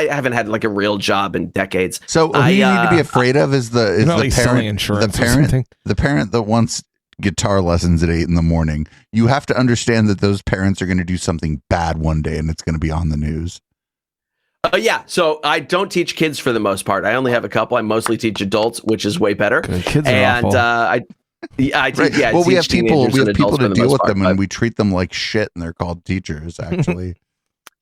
haven't had like a real job in decades. So who you need to be afraid of is the parent, the parent that wants guitar lessons at 8 a.m. You have to understand that those parents are going to do something bad one day and it's going to be on the news. Yeah. So I don't teach kids for the most part. I only have a couple. I mostly teach adults, which is way better. Kids are awful. We have people to deal with them and we treat them like shit and they're called teachers actually.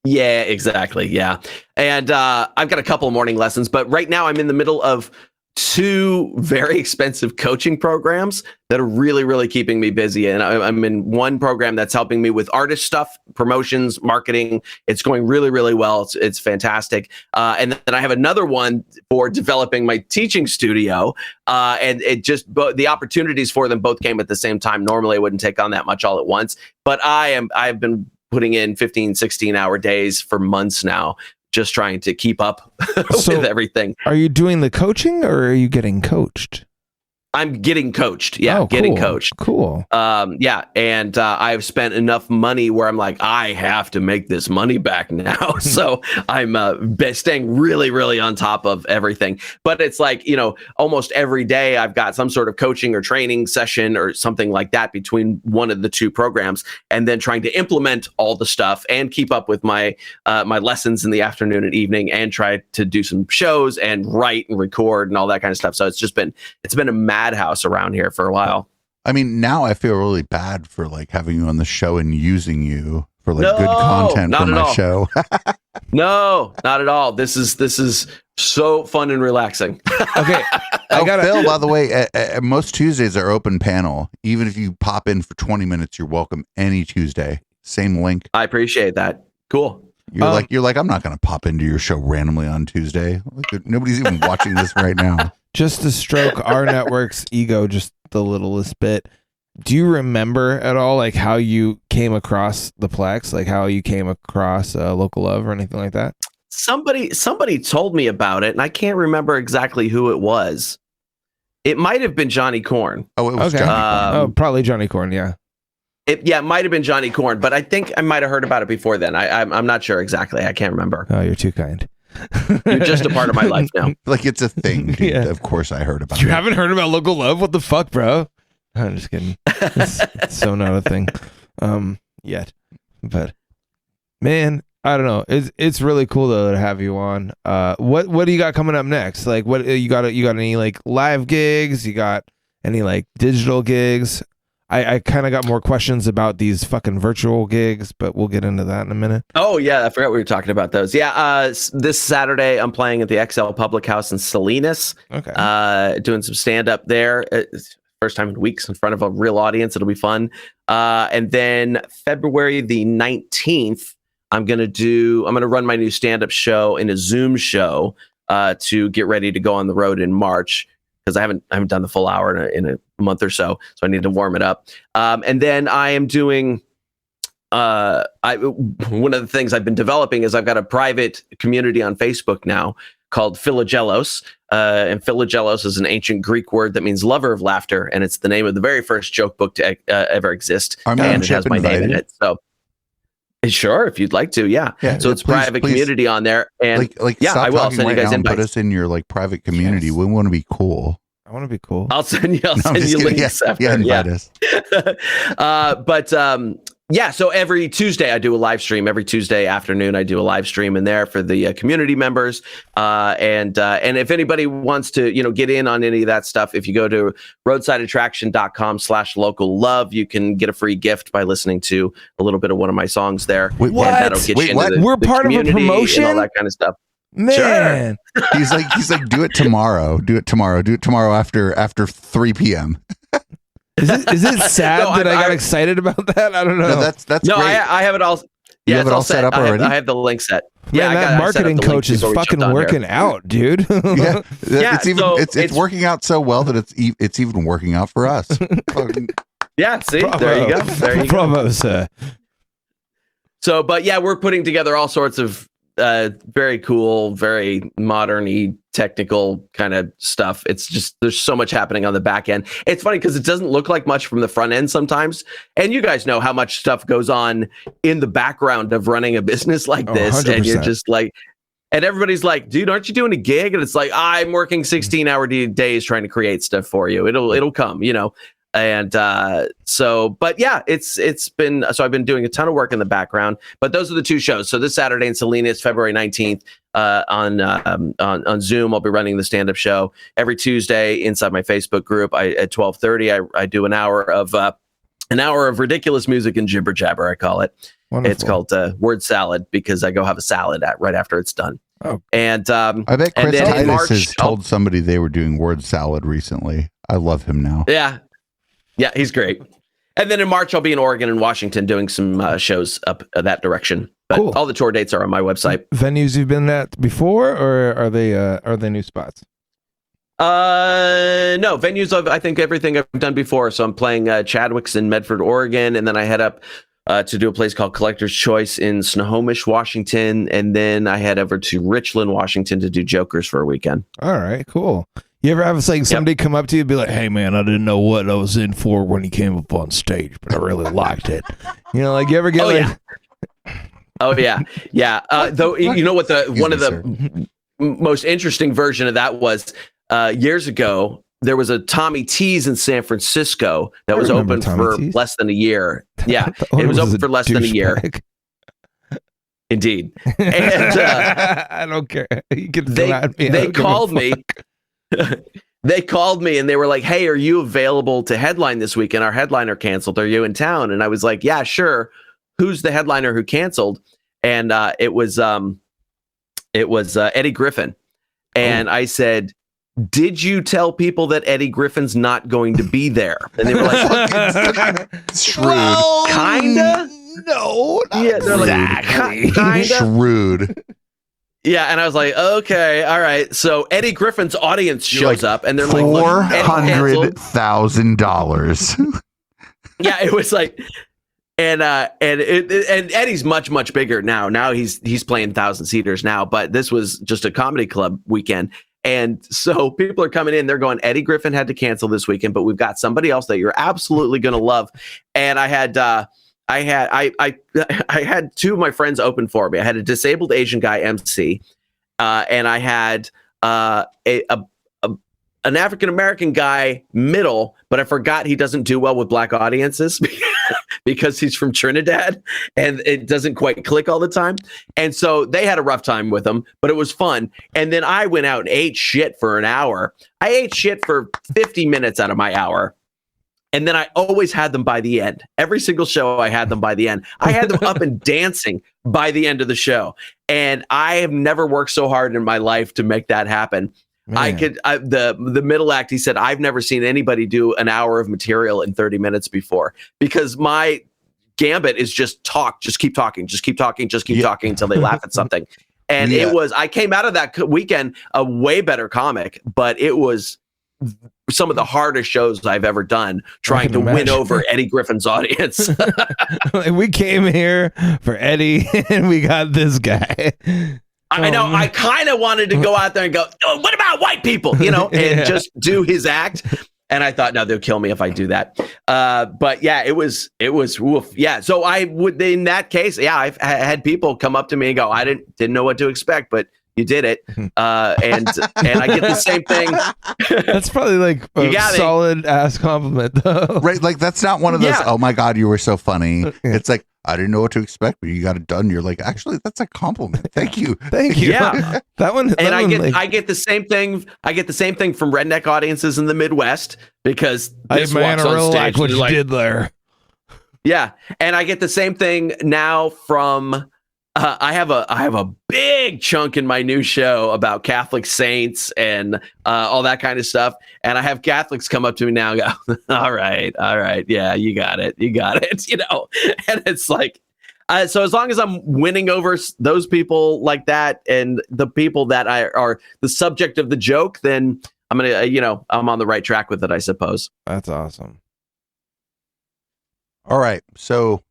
Yeah, exactly. Yeah. And I've got a couple of morning lessons, but right now I'm in the middle of 2 very expensive coaching programs that are really, really keeping me busy. And I'm in one program that's helping me with artist stuff, promotions, marketing. It's going really, really well. It's fantastic. And then I have another one for developing my teaching studio. And it just, the opportunities for them both came at the same time. Normally I wouldn't take on that much all at once, but I've been putting in 15, 16-hour days for months now, just trying to keep up with everything. Are you doing the coaching or are you getting coached? I'm getting coached. Yeah, getting coached. Cool. Yeah, and I've spent enough money where I'm like, I have to make this money back now. So I'm staying really, really on top of everything. But it's like, almost every day I've got some sort of coaching or training session or something like that between one of the 2 programs, and then trying to implement all the stuff and keep up with my my lessons in the afternoon and evening, and try to do some shows and write and record and all that kind of stuff. So it's been a madhouse around here for a while. I mean, now I feel really bad for like having you on the show and using you for like good content for my show. No, not at all. This is so fun and relaxing. Okay. Phil, by the way, most Tuesdays are open panel. Even if you pop in for 20 minutes, you're welcome any Tuesday. Same link. I appreciate that. Cool. You're like, I'm not going to pop into your show randomly on Tuesday. Like, nobody's even watching this right now. Just to stroke our network's ego just the littlest bit, do you remember at all like how you came across the Plex, like how you came across Local Love or anything like that? Somebody told me about it, and I can't remember exactly who it was. It might have been Johnny Corn. Oh, it was Johnny Corn. Probably Johnny Corn, yeah. It might have been Johnny Corn, but I think I might have heard about it before then. I'm not sure exactly. I can't remember. Oh, you're too kind. You're just a part of my life now. Like it's a thing, dude. Yeah. Of course I heard about it. You haven't heard about Local Love? What the fuck, bro? I'm just kidding. It's so not a thing yet. But man, I don't know. It's really cool though to have you on. What do you got coming up next? Like what you got any like live gigs? You got any like digital gigs? I kind of got more questions about these fucking virtual gigs, but we'll get into that in a minute. Oh, yeah. I forgot we were talking about those. Yeah. This Saturday, I'm playing at the XL Public House in Salinas. Okay. Doing some stand-up there. It's first time in weeks in front of a real audience. It'll be fun. And then February the 19th, I'm going to run my new stand-up show in a Zoom show to get ready to go on the road in March. Because I haven't done the full hour in a month or so I need to warm it up. And then I am doing. One of the things I've been developing is I've got a private community on Facebook now called Philogelos, and Philogelos is an ancient Greek word that means lover of laughter, and it's the name of the very first joke book to ever exist, and it has my name in it. So. Sure, if you'd like to, yeah. So it's private community on there, and I will. I'll send you guys invites. Put us in your like private community. Yes. We want to be cool. I want to be cool. I'll send you links after. Yeah, invite us. But Yeah, so every Tuesday I do a live stream. Every Tuesday afternoon I do a live stream in there for the community members. And if anybody wants to, get in on any of that stuff, if you go to roadsideattraction.com/local love, you can get a free gift by listening to a little bit of one of my songs there. Wait, what? That'll get you into We're the part of a promotion? and all that kind of stuff. Man, He's like, do it tomorrow. Do it tomorrow after 3 p.m. is it sad No, that I got excited about that? I don't know. No, that's No, great. I have it all. You Yeah, have it's it all all set up I have- already? I have the link set. Man, I that set up marketing the link coach is before we fucking jumped on here. working out, dude. Yeah, Yeah, it's even so it's it's- working out so well that it's even working out for us. Yeah, see, Bravo. there you go. There you go. Bravo, sir. So, but yeah, we're putting together all sorts of very cool, very modern-y, technical kind of stuff. It's just, there's so much happening on the back end. It's funny because it doesn't look like much from the front end sometimes. And you guys know how much stuff goes on in the background of running a business like Oh, this. And you're 100%. just like, and everybody's like, dude, aren't you doing a gig? And it's like, I'm working 16-hour days trying to create stuff for you. It'll come, And but yeah, it's been, so I've been doing a ton of work in the background, but those are the two shows. So this Saturday in Salinas, February 19th, on Zoom, I'll be running the stand-up show. Every Tuesday inside my Facebook group, at 12:30, I do an hour of ridiculous music and jibber jabber, I call it. Wonderful. It's called word salad because I go have a salad right after it's done. Oh. And I bet and Chris then in Titus March, has told somebody they were doing word salad recently. I love him now. Yeah, he's great. And then in March, I'll be in Oregon and Washington doing some shows up that direction. But Cool. all the tour dates are on my website. Venues you've been at before, or are they new spots? No, venues of I think everything I've done before. So I'm playing Chadwick's in Medford, Oregon, and then I head up to do a place called Collector's Choice in Snohomish, Washington, and then I head over to Richland, Washington to do Jokers for a weekend. All right, cool. You ever have somebody come up to you and be like, "Hey man, I didn't know what I was in for when you came up on stage, but I really liked it." You you ever get Oh yeah, though you know what one of the sir. most interesting version of that was years ago. There was a Tommy T's in San Francisco that I was remember open Tommy for T's. less than a year. Yeah, The owner it was was open a for less than a year. douchebag. Indeed. And I don't care. You can come at me. I they don't give a called me. fuck. They called me and they were like, "Hey, are you available to headline this weekend? Our headliner canceled. Are you in town?" And I was like, "Yeah, sure." Who's the headliner who canceled? And it was Eddie Griffin. And I said, "Did you tell people that Eddie Griffin's not going to be there?" And they were like, Shrewd. "Kinda." No, not Yeah, they're like, exactly. "Kinda." Shrewd. Yeah, and I was like, "Okay, all right." So Eddie Griffin's audience shows up, and they're like, "Look, Eddie canceled." $400,000. Yeah, it was like, and Eddie's much bigger now. Now he's playing 1,000-seaters now, but this was just a comedy club weekend, and so people are coming in. They're going, "Eddie Griffin had to cancel this weekend, but we've got somebody else that you're absolutely going to love." And I had two of my friends open for me. I had a disabled Asian guy MC, and I had an African-American guy middle, but I forgot he doesn't do well with black audiences because he's from Trinidad and it doesn't quite click all the time. And so they had a rough time with him, but it was fun. And then I went out and ate shit for an hour. I ate shit for 50 minutes out of my hour. And then I always had them by the end. Every single show, I had them by the end. I had them up and dancing by the end of the show. And I have never worked so hard in my life to make that happen. Man. The middle act, he said, "I've never seen anybody do an hour of material in 30 minutes before," because my gambit is just talk, just keep talking, just keep talking, just keep talking until they laugh at something. And I came out of that weekend a way better comic, but it was some of the hardest shows I've ever done trying to win over Eddie Griffin's audience. Like, we came here for Eddie and we got this guy. I know. I kind of wanted to go out there and go, "Oh, what about white people?" And just do his act. And I thought, no, they'll kill me if I do that. But yeah, it was woof. Yeah. So I would, in that case, yeah, I've had people come up to me and go, "I didn't know what to expect, but You did it. And I get the same thing. That's probably like a solid ass compliment, though. Right? Like that's not one of those. Oh my god, you were so funny. It's like I didn't know what to expect, but you got it done. You're like, actually, that's a compliment. Thank you. Thank you. Yeah, that one. And I get the same thing. I get the same thing from redneck audiences in the Midwest because this walks on stage. Like what you did there. Yeah, and I get the same thing now from. I have a big chunk in my new show about Catholic saints and all that kind of stuff, and I have Catholics come up to me now and go, all right, yeah, you got it, you know, and it's like, so as long as I'm winning over those people like that and the people that are the subject of the joke, then I'm gonna, I'm on the right track with it, I suppose. That's awesome. All right, so.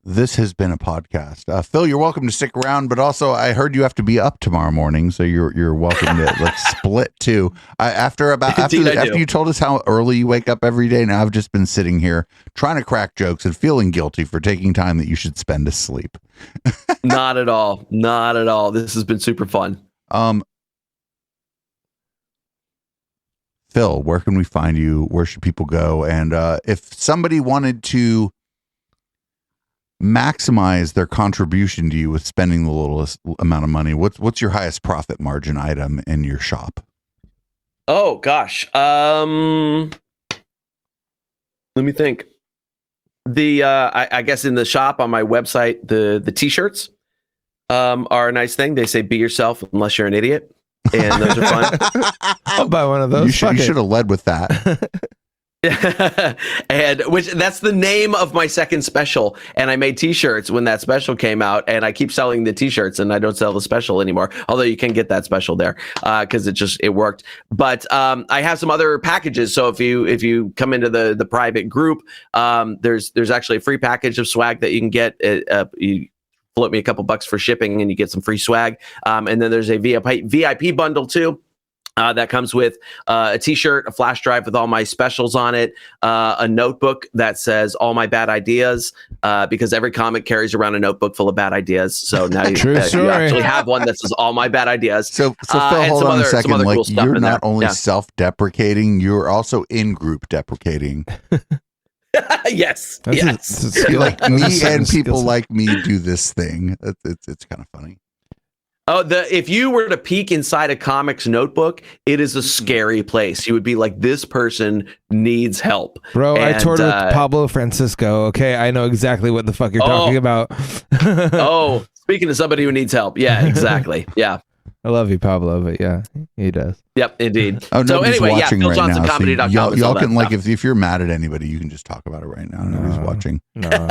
This has been a podcast. Phil, you're welcome to stick around, but also I heard you have to be up tomorrow morning, so you're welcome to like split too. After you told us how early you wake up every day, now I've just been sitting here trying to crack jokes and feeling guilty for taking time that you should spend asleep. Not at all. This has been super fun. Phil, where can we find you? Where should people go? And if somebody wanted to maximize their contribution to you with spending the littlest amount of money, what's your highest profit margin item in your shop? Oh gosh, let me think. I guess in the shop on my website, the t-shirts are a nice thing. They say be yourself unless you're an idiot, and those are fun. I'll buy one of those. You should have led with that. And that's the name of my second special, and I made t-shirts when that special came out, and I keep selling the t-shirts and I don't sell the special anymore, although you can get that special there because it worked. But I have some other packages, so if you come into the private group, there's actually a free package of swag that you can get. You float me a couple bucks for shipping and you get some free swag, and then there's a VIP bundle too. That comes with a t-shirt, a flash drive with all my specials on it, a notebook that says all my bad ideas, because every comic carries around a notebook full of bad ideas. So now you actually have one that says all my bad ideas. So Phil, hold on a second. Like cool you're not only self-deprecating, you're also in-group deprecating. Yes. Like me and people like me do this thing. It's kind of funny. Oh, if you were to peek inside a comic's notebook, it is a scary place. You would be like, this person needs help. Bro, I toured with Pablo Francisco. Okay, I know exactly what the fuck you're talking about. Oh, speaking of somebody who needs help. Yeah, exactly. Yeah. I love you, Pablo, but yeah, he does. Yep, indeed. Oh, so anyway, yeah, PhilJohnsonComedy.com. So y'all can, like, if you're mad at anybody, you can just talk about it right now. Nobody's watching. No.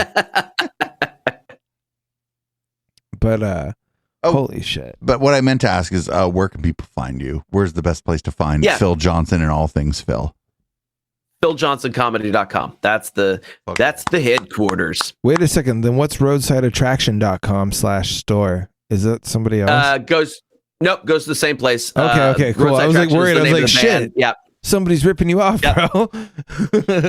But, holy shit. But what I meant to ask is, where can people find you? Where's the best place to find Phil Johnson and all things Phil? PhilJohnsonComedy.com. That's the headquarters. Wait a second. Then what's roadsideattraction.com/store? Is that somebody else? Goes to the same place. Okay, cool. I was like worried. I was like, shit. Yeah. Somebody's ripping you off, bro.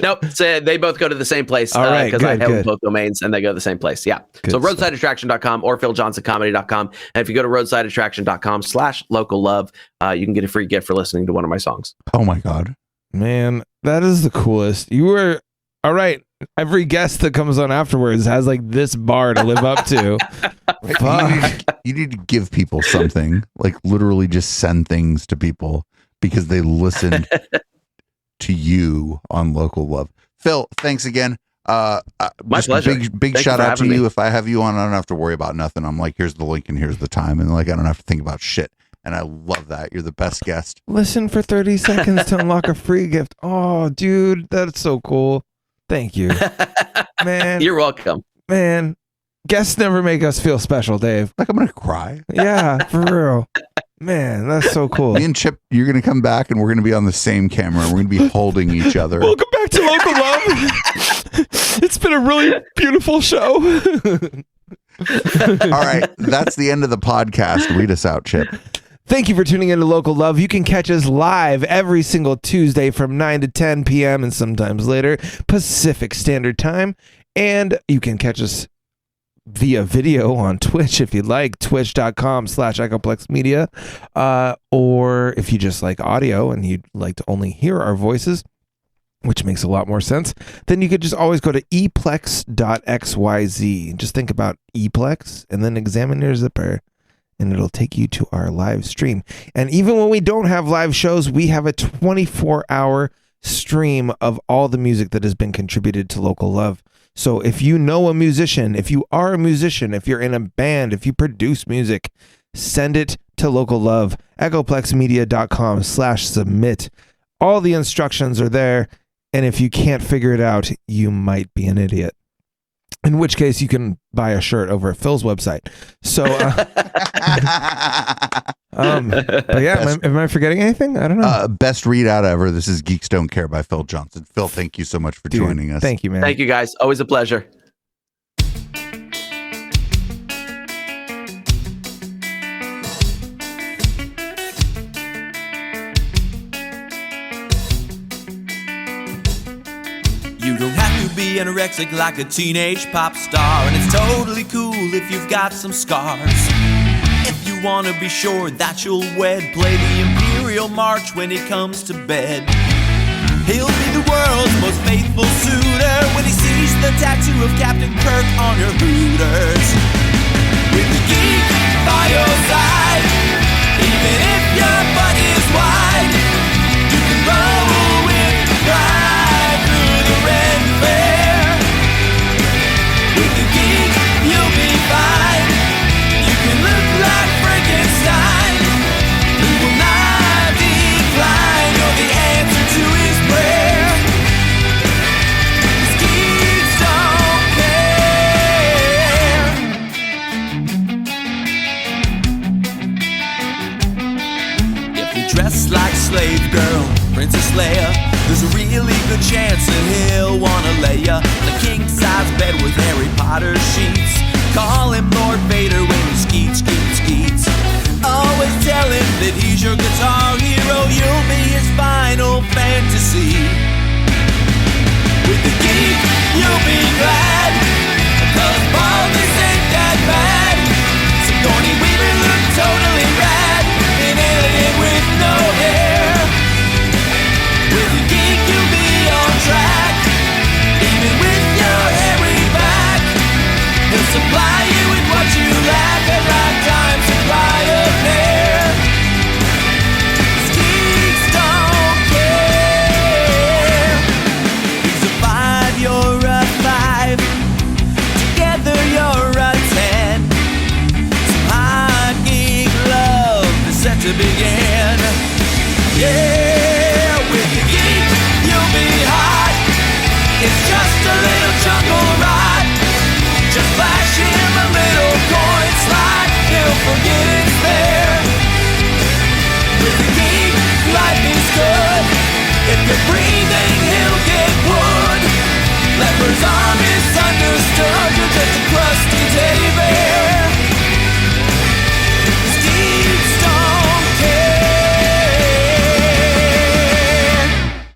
Nope. So they both go to the same place because I have both domains and they go to the same place. Yeah. Good so roadsideattraction.com or PhilJohnsonComedy.com. And if you go to roadsideattraction.com/local love, you can get a free gift for listening to one of my songs. Oh my God. Man, that is the coolest. You were all right. Every guest that comes on afterwards has like this bar to live up to. You need to give people something, like literally just send things to people because they listened to you on Local Love. Phil, thanks again. My pleasure. Big shout out to you. If I have you on, I don't have to worry about nothing. I'm like, here's the link and here's the time. And like, I don't have to think about shit. And I love that. You're the best guest. Listen for 30 seconds to unlock a free gift. Oh, dude, that's so cool. Thank you. Man. You're welcome. Man. Guests never make us feel special, Dave. Like I'm going to cry. Yeah, for real. Man, that's so cool. Me and Chip, you're going to come back and we're going to be on the same camera. And we're going to be holding each other. Welcome back to Local Love. It's been a really beautiful show. All right. That's the end of the podcast. Read us out, Chip. Thank you for tuning in to Local Love. You can catch us live every single Tuesday from 9 to 10 p.m. and sometimes later, Pacific Standard Time. And you can catch us via video on Twitch if you'd like, twitch.com/EchoplexMedia. Or if you just like audio and you'd like to only hear our voices, which makes a lot more sense, then you could just always go to eplex.xyz. Just think about eplex and then examine your zipper, and it'll take you to our live stream. And even when we don't have live shows, we have a 24-hour stream of all the music that has been contributed to Local Love. So if you know a musician, if you are a musician, if you're in a band, if you produce music, send it to Local Love, echoplexmedia.com/submit. All the instructions are there. And if you can't figure it out, you might be an idiot. In which case, you can buy a shirt over at Phil's website. So, but yeah, am I forgetting anything? I don't know. Best readout ever. This is Geeks Don't Care by Phil Johnson. Phil, thank you so much for joining us. Thank you, man. Thank you, guys. Always a pleasure. You don't have to be anorexic like a teenage pop star, and it's totally cool if you've got some scars. If you want to be sure that you'll wed, play the Imperial March when he comes to bed. He'll be the world's most faithful suitor when he sees the tattoo of Captain Kirk on your hooters. With the geek by your side, even if your butt is wide, you can roll with pride through the red fair. With the geek, you'll be fine. You can look like Frankenstein, who will not decline. You're the answer to his prayer. 'Cause geeks don't care. If you dress like slave girl, Princess Leia, there's a really good chance that he'll wanna lay ya in a king-size bed